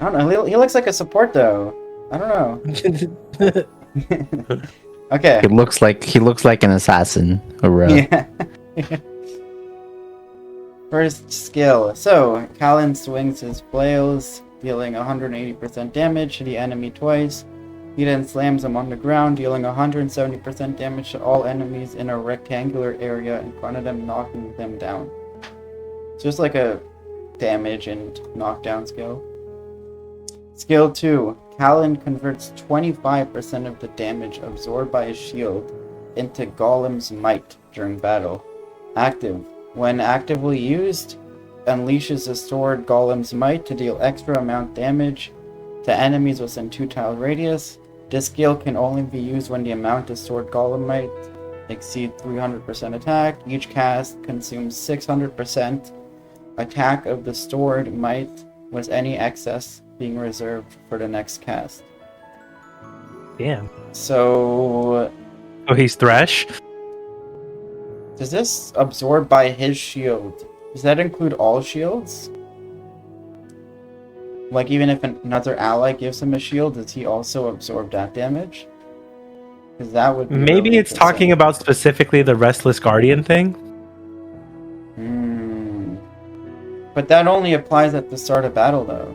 I don't know. He looks like a support, though. I don't know. Okay. He looks like an assassin. A rogue. Yeah. First skill. So, Kalin swings his flails, dealing 180% damage to the enemy twice. He then slams them on the ground, dealing 170% damage to all enemies in a rectangular area in front of them, knocking them down. It's just like a damage and knockdown skill. Skill 2. Kalin converts 25% of the damage absorbed by his shield into Golem's Might during battle. Active. When actively used, unleashes a stored Golem's Might to deal extra amount damage to enemies within 2 tile radius. This skill can only be used when the amount of stored Golem Might exceeds 300% attack. Each cast consumes 600% attack of the stored might Was any excess being reserved for the next cast? Damn. So, Oh, he's Thresh? does this absorb by his shield? Does that include all shields? Like, even if another ally gives him a shield, does he also absorb that damage? Because that would be Maybe really it's talking interesting. about specifically the Restless Guardian thing. Hmm. But that only applies at the start of battle, though.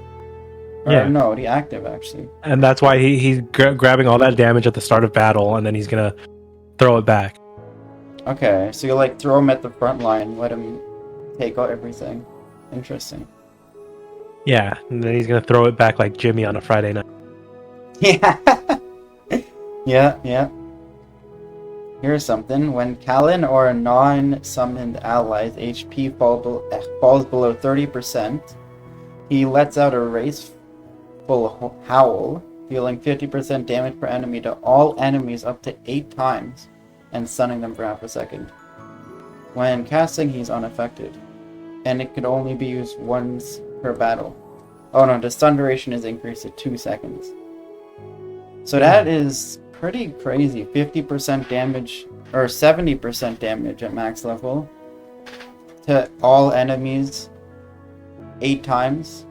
Or Yeah. no, the active, actually. And that's why he's grabbing all that damage at the start of battle, and then he's gonna throw it back. Okay, so you like throw him at the front line, let him take out everything. Interesting. Yeah, and then he's gonna throw it back like Jimmy on a Friday night. Yeah. Yeah. Here's something. When Kalin or a non-summoned ally's HP falls below 30%, he lets out a raceful howl, dealing 50% damage per enemy to all enemies up to 8 times, and stunning them for half a second. When casting, he's unaffected, and it could only be used once per battle. Oh no, the stun duration is increased to 2 seconds. So that is pretty crazy. 50% damage, or 70% damage at max level to all enemies 8 times.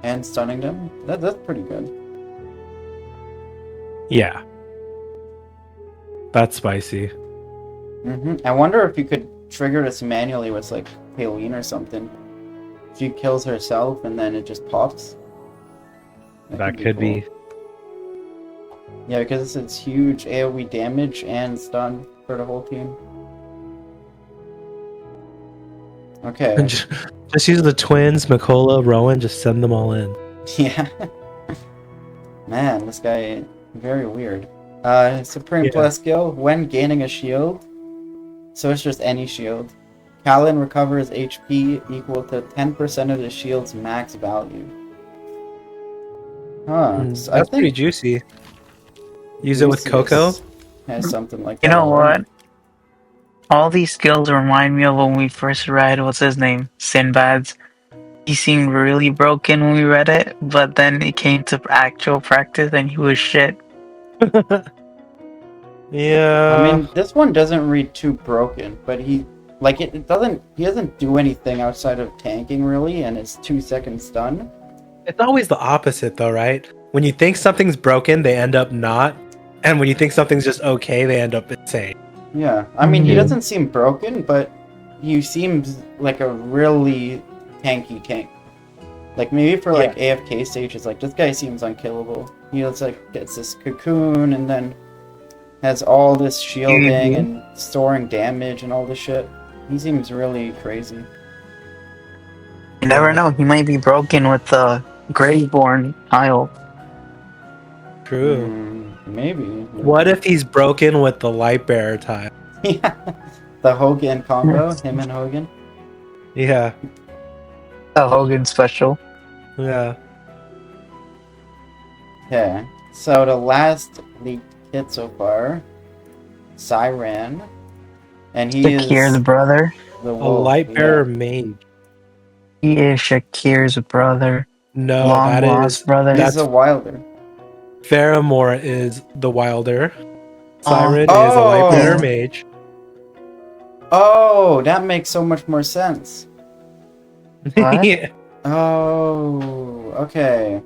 And stunning them. That's pretty good. Yeah. That's spicy. I wonder if you could trigger this manually with like Paylene or something. She kills herself and then it just pops. That could be. Yeah, because it's huge AoE damage and stun for the whole team. Okay. Just use the twins, Mikola, Rowan, just send them all in. Yeah. Man, this guy very weird. Supreme Plus skill, when gaining a shield, so it's just any shield, Kalin recovers HP equal to 10% of the shield's max value. Huh. So That's pretty juicy. Use it with Lucius Coco. has something like that. You know what? All these skills remind me of when we first read, what's his name? Sinbad's. He seemed really broken when we read it, but then it came to actual practice and he was shit. Yeah. I mean, this one doesn't read too broken, but he doesn't do anything outside of tanking really, and it's 2-second stun. It's always the opposite though, right? When you think something's broken, they end up not. And when you think something's just okay, they end up insane. Yeah, I mean, he doesn't seem broken, but he seems like a really tanky tank. Like, maybe for, like, AFK stages, like, this guy seems unkillable. He looks like gets this cocoon and then has all this shielding and storing damage and all this shit. He seems really crazy. You never know, he might be broken with the Graveborn Isle. True. Maybe. What if he's broken with the light bearer tile? Yeah. The Hogan combo, him and Hogan. Yeah. The Hogan special. Yeah. Okay. So the last leaked hit so far, Siren. And he Shakir's is brother. the A wolf. light bearer mage. He is Shakir's brother. No, Long that lost is brother. He's that's a wilder. Faramore is the wilder. Siren is a light bearer mage. Oh, that makes so much more sense. What? Yeah. Oh, okay.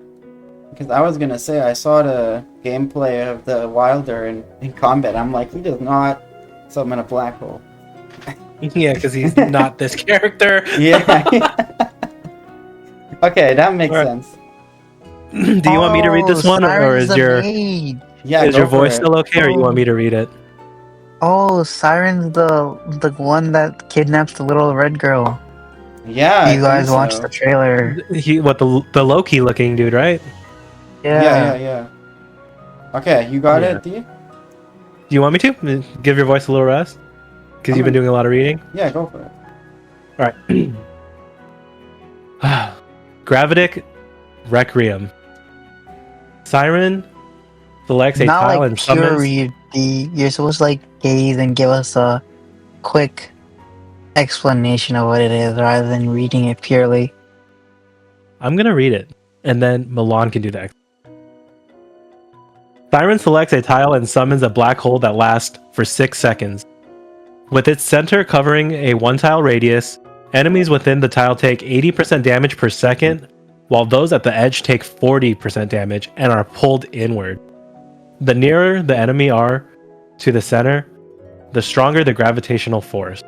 Because I was gonna say I saw the gameplay of the wilder in combat. I'm like, he does not summon a black hole. Yeah, because he's not this character. Yeah. Okay, that makes sense. Do you want me to read this one, or is your voice still okay, or you want me to read it? Oh, Siren's the one that kidnaps the little red girl. Yeah, You guys watched the trailer. The Loki looking dude, right? Yeah. Okay, you got it, D? Do you want me to give your voice a little rest? Because you've been doing a lot of reading. Yeah, go for it. All right. Gravitic Requiem. Siren selects a Not tile like and pure summons. read. You're supposed to like gaze and give us a quick explanation of what it is rather than reading it purely. I'm gonna read it, and then Milan can do that. Siren selects a tile and summons a black hole that lasts for 6 seconds. With its center covering a 1-tile radius, enemies within the tile take 80% damage per second, while those at the edge take 40% damage and are pulled inward. The nearer the enemy are to the center, the stronger the gravitational force.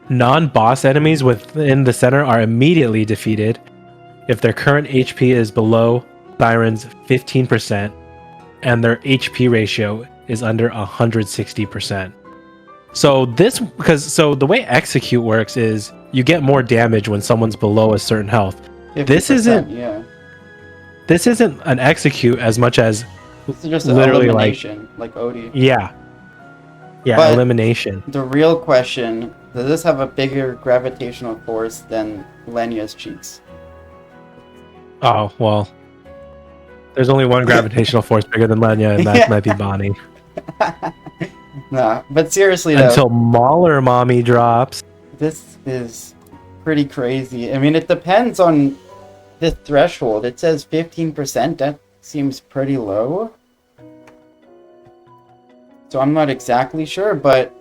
Non-boss enemies within the center are immediately defeated if their current HP is below Siren's 15% and their HP ratio is under 160%. So the way execute works is you get more damage when someone's below a certain health. 50%, yeah. This isn't an execute as much as This is just an literally elimination, like Odie. yeah, But elimination. the real question, does this have a bigger gravitational force than Lenya's cheeks? Oh well, there's only one gravitational force bigger than Lenya, and that Yeah. might be Bonnie. Nah, but seriously though, Until Mauler Mommy drops. this is pretty crazy. I mean, it depends on the threshold. It says 15%. That seems pretty low. So I'm not exactly sure, but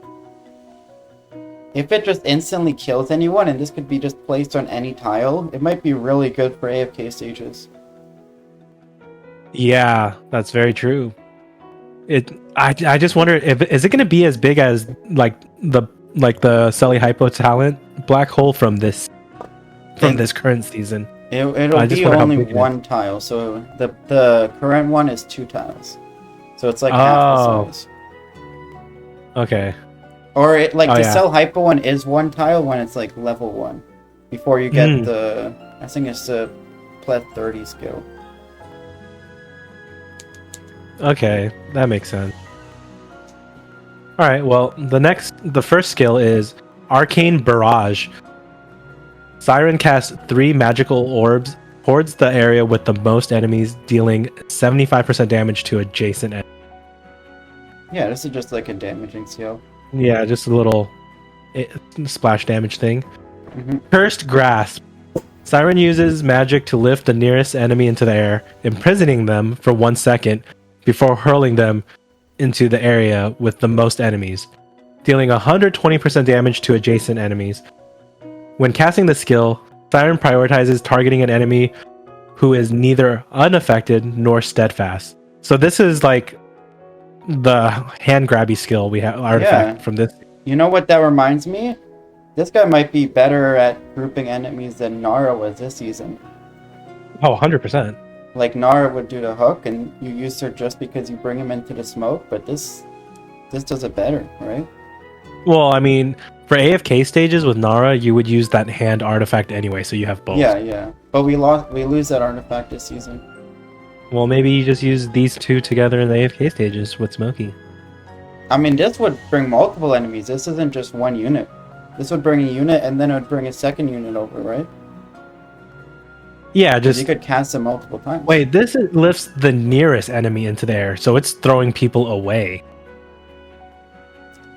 if it just instantly kills anyone, and this could be just placed on any tile, it might be really good for AFK stages. Yeah, that's very true. I just wonder if is it going to be as big as like the Selly Hypo talent black hole from this current season. It'll I just be wonder how only big it is. one tile, so the current one is 2 tiles. So it's like half Oh. the size. Okay. Or it, like Oh, the yeah. Cell Hypo one is 1 tile when it's like level 1. Before you get Mm. the, I think it's the Plet 30 skill. Okay, that makes sense. All right. Well, the first skill is Arcane Barrage. Siren casts 3 magical orbs towards the area with the most enemies, dealing 75% damage to adjacent enemies. Yeah, this is just like a damaging skill. Yeah, just a little splash damage thing. Mhm. Cursed Grasp. Siren uses magic to lift the nearest enemy into the air, imprisoning them for 1 second before hurling them into the area with the most enemies, dealing 120% damage to adjacent enemies. When casting the skill, Siren prioritizes targeting an enemy who is neither unaffected nor steadfast. So this is like the hand grabby skill we have artifact from this. You know what that reminds me? This guy might be better at grouping enemies than Nara was this season. Oh, 100%. Like Nara would do the hook, and you use her just because you bring him into the smoke, but this does it better, right? Well, I mean, for AFK stages with Nara, you would use that hand artifact anyway, so you have both. Yeah. But we lose that artifact this season. Well, maybe you just use these two together in the AFK stages with Smokey. I mean, this would bring multiple enemies. This isn't just one unit. This would bring a unit, and then it would bring a second unit over, right? Yeah, 'Cause just you could cast them multiple times. wait. This lifts the nearest enemy into the air, so it's throwing people away.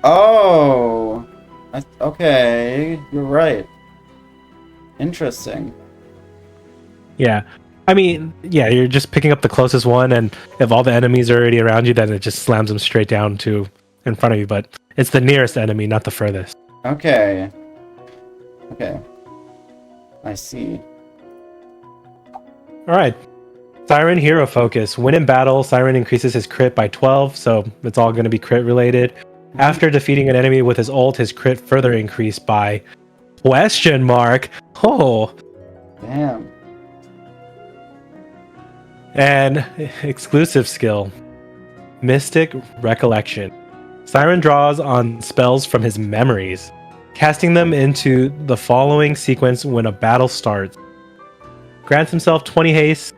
Oh, okay. You're right. Interesting. Yeah. I mean, yeah, you're just picking up the closest one, and if all the enemies are already around you, then it just slams them straight down to in front of you. But it's the nearest enemy, not the furthest. Okay. I see. All right. Siren Hero Focus. When in battle, Siren increases his crit by 12, so it's all going to be crit related. After defeating an enemy with his ult, his crit further increased by question mark. Oh. Damn. And exclusive skill, Mystic Recollection. Siren draws on spells from his memories, casting them into the following sequence when a battle starts. Grants himself 20 haste,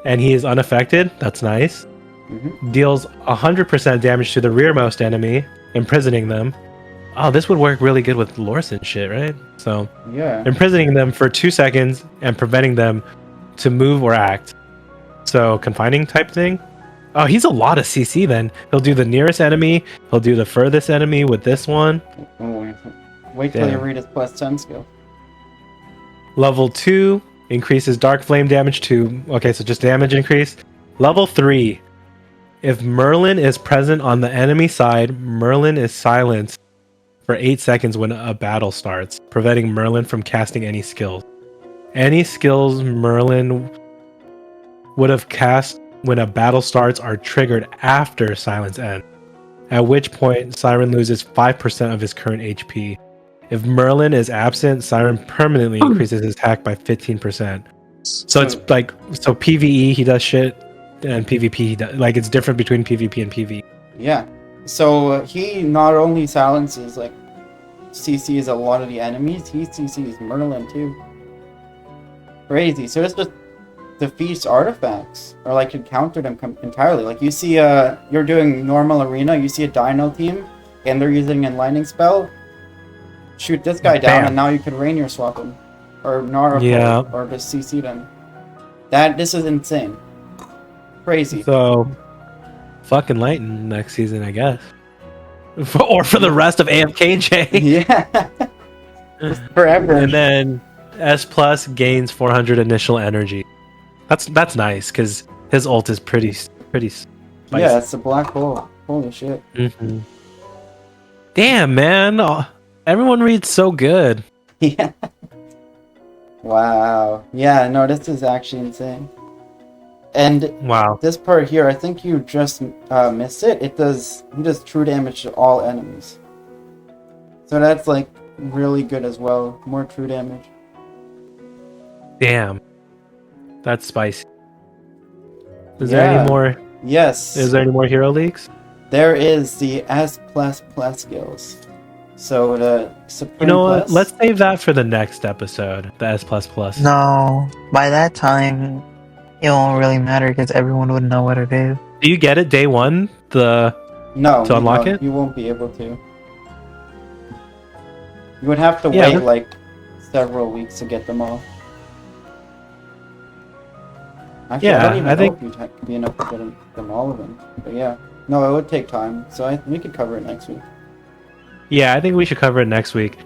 and he is unaffected. That's nice. Mhm. Deals 100% damage to the rearmost enemy, imprisoning them. Oh, this would work really good with Lorson shit, right? So, Yeah. imprisoning them for 2 seconds and preventing them to move or act. So confining type thing. Oh, he's a lot of CC then. He'll do the nearest enemy. He'll do the furthest enemy with this one. Oh, Wait till you Damn. read his plus 10 skill. Level 2 increases dark flame damage to... Okay, so just damage increase. Level 3. If Merlin is present on the enemy side, Merlin is silenced for 8 seconds when a battle starts, preventing Merlin from casting any skills. Any skills Merlin would have cast when a battle starts are triggered after silence ends, at which point Siren loses 5% of his current HP. If Merlin is absent, Siren permanently increases his attack by 15%. So it's like, so PvE he does shit, and PvP he does, like it's different between PvP and PvE. Yeah. So he not only silences, like, CCs a lot of the enemies, he CCs Merlin too. Crazy. So this just defeats artifacts, or like can counter them entirely. Like you see, you're doing normal arena, you see a Dino team, and they're using a lightning spell. Shoot this guy down, Bam. and now you can Rainier swap him, or Nara, Yeah. or just CC them. This is insane. Crazy. So, fucking Lighten next season, I guess. Or for the rest of AFKJ. Yeah. Forever. And then S Plus gains 400 initial energy. That's nice, because his ult is pretty spicy. Yeah, it's a black hole. Holy shit. Mm-hmm. Damn, man. Oh, everyone reads so good. Yeah. Wow. Yeah, no, this is actually insane. And Wow. this part here, I think you just missed it. He does true damage to all enemies. So that's like really good as well. More true damage. Damn. That's spicy. Is Yeah. there any more? Yes. Is there any more hero leaks? There is the S++ skills. So the Supreme You know what? Plus. Let's save that for the next episode. The S++. No, by that time, it won't really matter because everyone would know what it is. Do you get it day one? No, to unlock no, it? you won't be able to. You would have to Yeah, wait but- like several weeks to get them all. Actually, Yeah, I don't even I know think- if you'd be enough to get them all of them. But yeah, no, it would take time. So we could cover it next week. Yeah, I think we should cover it next week.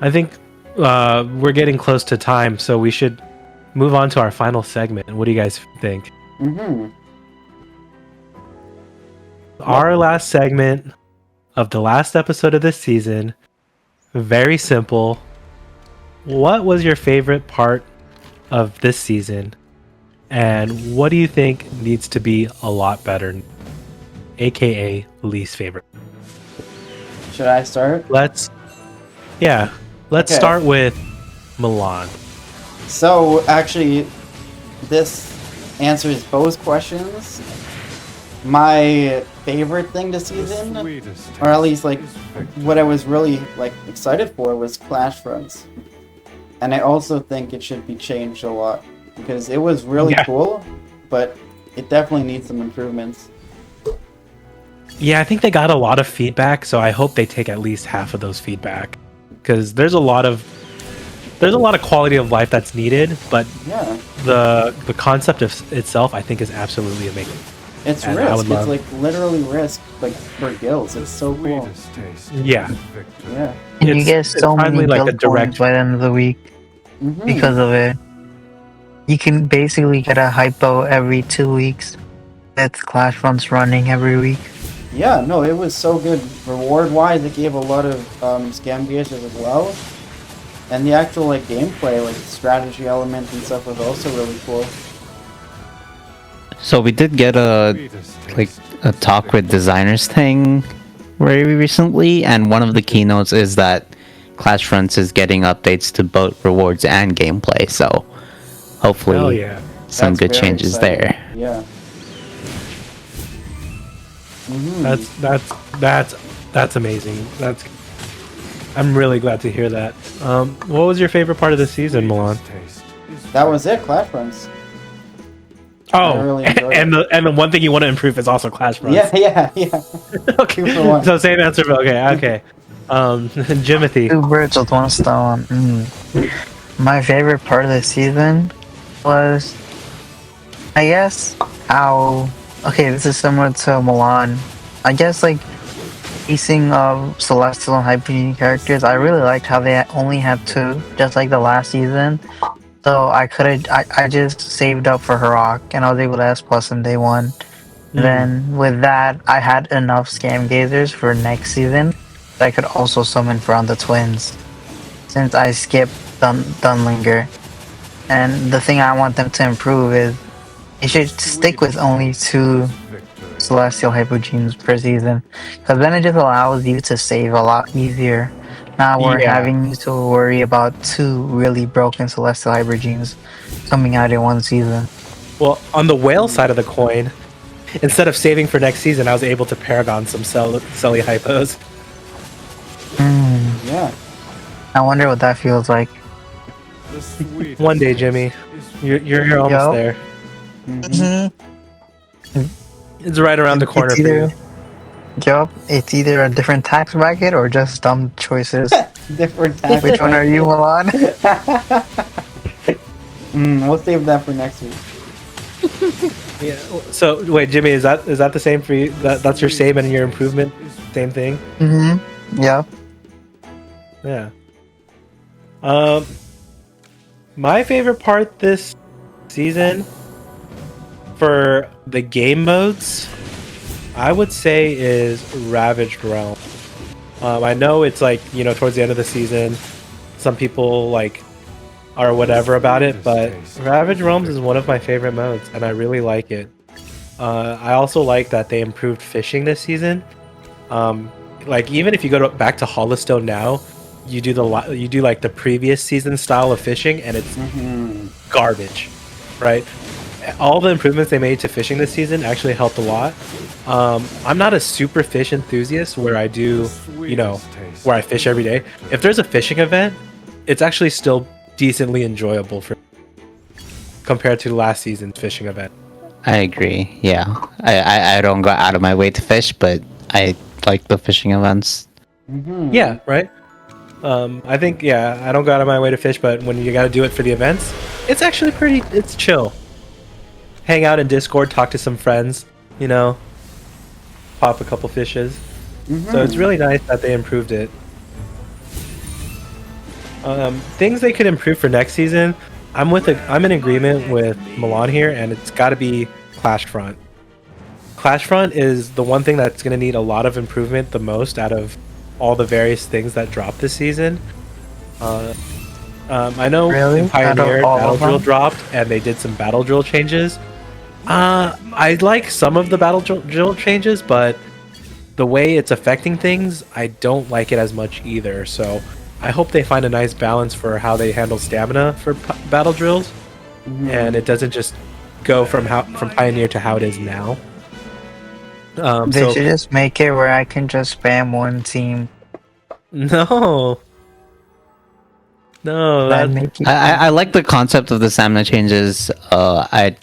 I think we're getting close to time, so we should move on to our final segment. What do you guys think? Mm-hmm. Our last segment of the last episode of this season. Very simple. What was your favorite part of this season? And what do you think needs to be a lot better? AKA least favorite. Should I start? Let's Okay. start with Milan. So actually, this answers both questions. My favorite thing this season, or at least like what I was really like excited for, was Clash Fronts, and I also think it should be changed a lot because it was really Yeah. cool, but it definitely needs some improvements. Yeah, I think they got a lot of feedback, so I hope they take at least half of those feedback, because there's a lot of quality of life that's needed, but Yeah, the concept of itself I think is absolutely amazing. it's And I risk. would It's love- like literally risk, like for guilds. It's so cool. Yeah, Yeah. And you It's- get it's so many finally like a guild coins direct- by the end of the week Mhm. because of it. You can basically get a hypo every 2 weeks. That's Clash Runs running every week. Yeah, no, it was so good. Reward-wise, it gave a lot of scam gauges as well. And the actual like gameplay, like strategy element and stuff was also really cool. So we did get a talk with designers thing very recently, and one of the keynotes is that Clash Fronts is getting updates to both rewards and gameplay. So hopefully hell yeah. some That's good very changes exciting. there. Yeah. Mhm. That's amazing. I'm really glad to hear that. What was your favorite part of the season, Milan? That was it, Clash Runs. I Oh, really enjoyed and the one thing you want to improve is also Clash Runs. Yeah. Okay. 2 for 1. So same answer. But okay. Jimothy. Two birds with one stone. My favorite part of the season was, I guess, how... Okay, this is similar to Milan. I guess, like, pacing of Celestial and Hypergene characters, I really liked how they only had two, just like the last season. So I just saved up for Heroic and I was able to S plus in day one. Then with that, I had enough Scam Gazers for next season that I could also summon for the twins. Since I skipped Dunlinger. And the thing I want them to improve is they should stick with only two Celestial Hypogenes per season. Because then it just allows you to save a lot easier. Now we're Yeah. having to worry about two really broken Celestial Hypergenes coming out in one season. Well, on the whale side of the coin, instead of saving for next season, I was able to Paragon some Selly hypos. Yeah. I wonder what that feels like. One day, Jimmy. You're almost Yup. there. Mm-hmm. It's right around the corner It's for you. Yup, it's either a different tax bracket or just dumb choices. Different tax. Which one are you, Milan? We'll save that for next week. Yeah. So wait, Jimmy, is that the same for you? That's your save and your improvement, same thing. Mm-hmm. Yeah. Yeah. My favorite part this season for the game modes, I would say, is Ravaged Realm. I know it's like, towards the end of the season, some people like are whatever about it, but Ravaged Realms is one of my favorite modes, and I really like it. I also like that they improved fishing this season. Like even if you go back to Holostone now, you do like the previous season style of fishing, and it's garbage, right? All the improvements they made to fishing this season actually helped a lot. I'm not a super fish enthusiast where I do, where I fish every day. If there's a fishing event, it's actually still decently enjoyable for compared to last season's fishing event. I agree. Yeah, I don't go out of my way to fish, but I like the fishing events. Yeah, right. I think I don't go out of my way to fish, but when you got to do it for the events, it's actually it's chill. Hang out in Discord, talk to some friends, pop a couple fishes. So it's really nice that they improved it. Things they could improve for next season, I'm in agreement with Milan here, and it's got to be Clash Front. Clash Front is the one thing that's going to need a lot of improvement the most out of all the various things that dropped this season. I know Really? in Pioneer, Out of all Battle of Drill them? dropped, and they did some Battle Drill changes. I like some of the Battle Drill changes, but the way it's affecting things, I don't like it as much either. So I hope they find a nice balance for how they handle stamina for Battle Drills, and it doesn't just go from Pioneer to how it is now. They should just make it where I can just spam one team. No, That'd make it I like the concept of the stamina changes. I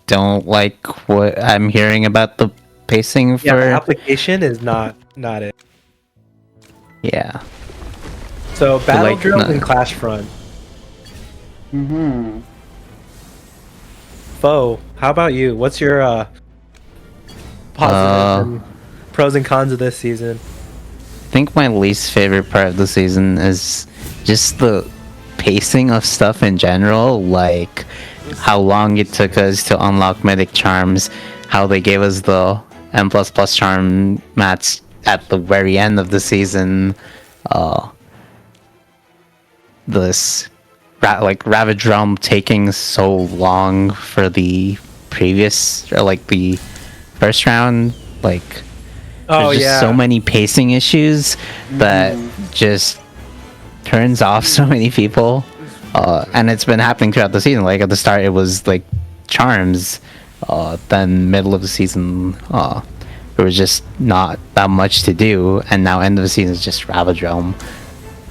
don't like what I'm hearing about the pacing for. yeah, the application is not it. Yeah. So Battle like, Drills no. and Clash Front. Foe, how about you? What's your positives and pros and cons of this season? I think my least favorite part of the season is just the pacing of stuff in general, like how long it took us to unlock mythic charms, how they gave us the M++ charm mats at the very end of the season, Ravage Realm taking so long for the previous, or like the first round, like there's just so many pacing issues that just turns off so many people, and it's been happening throughout the season. Like at the start it was like charms, then middle of the season there was just not that much to do, and now end of the season is just Ravage Realm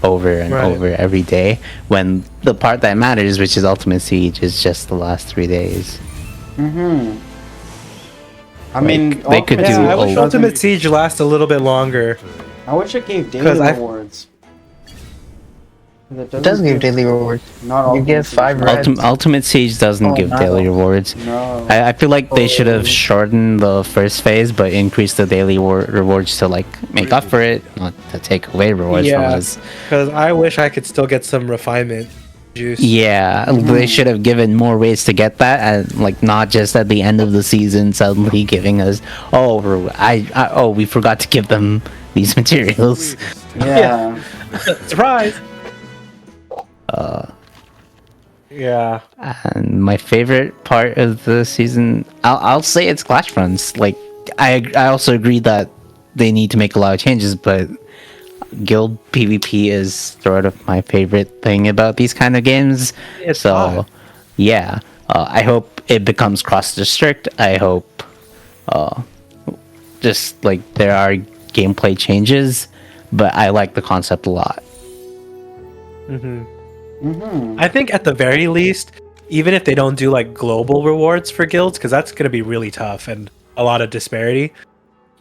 over and over every day, when the part that matters, which is Ultimate Siege, is just the last 3 days. I mean, they could do I wish Ultimate Siege lasts a little bit longer. I wish it gave daily 'Cause rewards. It does give daily rewards. Not all You get 5 reds. Ultimate Siege doesn't Oh, give not daily all. rewards. No. I feel like they should Oh. have shortened the first phase, but increased the daily rewards to like make up for it, not to take away rewards from Yeah. us. Because I wish I could still get some refinement juice. Yeah, they should have given more ways to get that, and like not just at the end of the season suddenly giving us, oh we forgot to give them these materials. Yeah. Surprise! Yeah. And my favorite part of the season, I'll say it's Clash Fronts. Like I also agree that they need to make a lot of changes, but guild PvP is sort of my favorite thing about these kind of games. It's so fun. yeah, I hope it becomes cross district. I hope just like there are gameplay changes, but I like the concept a lot. I think at the very least, even if they don't do like global rewards for guilds, because that's going to be really tough and a lot of disparity,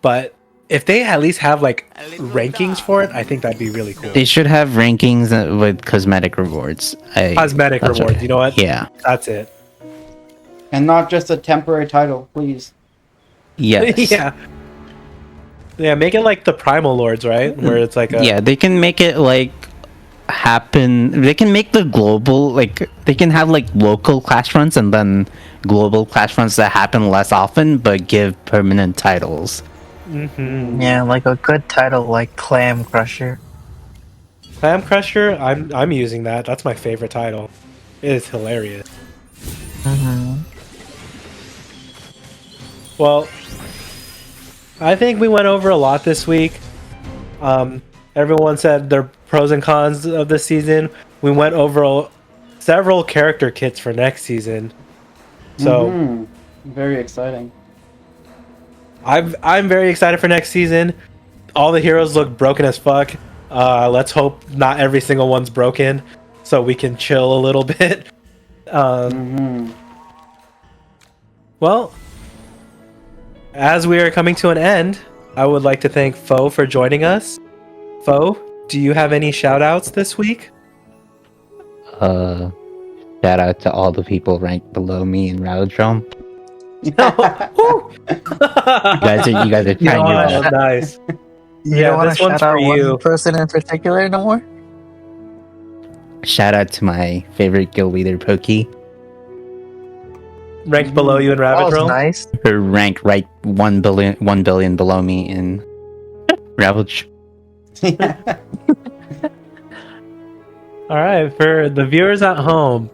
but if they at least have like rankings for it, I think that'd be really cool. They should have rankings with cosmetic rewards. Cosmetic that's rewards, you know what? Yeah. That's it. And not just a temporary title, please. Yes. Yeah. Yeah, make it like the Primal Lords, right? Where it's like a... Yeah, they can make it like happen. They can make the global, like they can have like local clash fronts and then global clash fronts that happen less often but give permanent titles. Yeah, like a good title like Clam Crusher. Clam Crusher, I'm using that. That's my favorite title. It is hilarious. Well, I think we went over a lot this week. Everyone said their pros and cons of this season. We went over several character kits for next season. So Very exciting. I'm very excited for next season. All the heroes look broken as fuck. Let's hope not every single one's broken, so we can chill a little bit. Well, as we are coming to an end, I would like to thank Foe for joining us. Foe, do you have any shout outs this week? Shout out to all the people ranked below me in Rowdrome. You guys are trying your know best. Nice. You don't want this to one's shout for out you. one person in particular no more? Shout out to my favorite guild leader, Pokey. Ranked below you in That was Ravage nice. Her rank right 1 billion below me in Ravage. All right, for the viewers at home,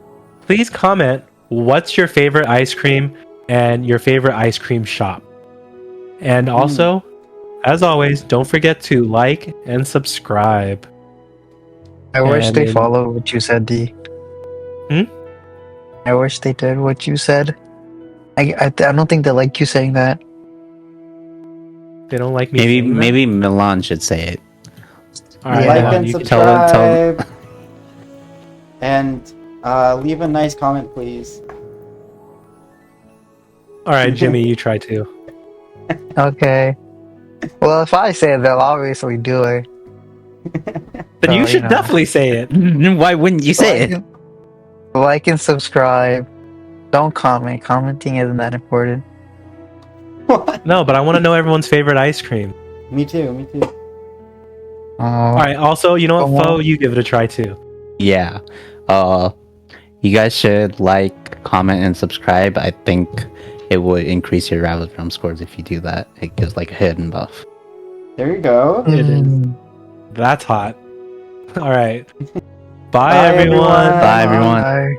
please comment what's your favorite ice cream and your favorite ice cream shop. And also, as always, don't forget to like and subscribe. I wish And they in- followed what you said, D. I wish they did what you said. I don't think they like you saying that. They don't like me. saying that? Maybe Milan should say it. All right, Like Milan, and you can- subscribe. And leave a nice comment, please. All right, Jimmy, you try too. Okay. Well, if I say it, they'll obviously do it. Then you So, should know. definitely say it. Why wouldn't you say it? Like and subscribe. Don't comment. Commenting isn't that important. What? No, but I want to know everyone's favorite ice cream. Me too, me too. All right. Also, you know what, Foe, you give it a try too. Yeah. You guys should like, comment, and subscribe. I think it would increase your Ravage Realm scores if you do that. It gives like a hidden buff. There you go. It is. That's hot. All right. Bye, Bye, everyone. everyone. Bye everyone. Bye.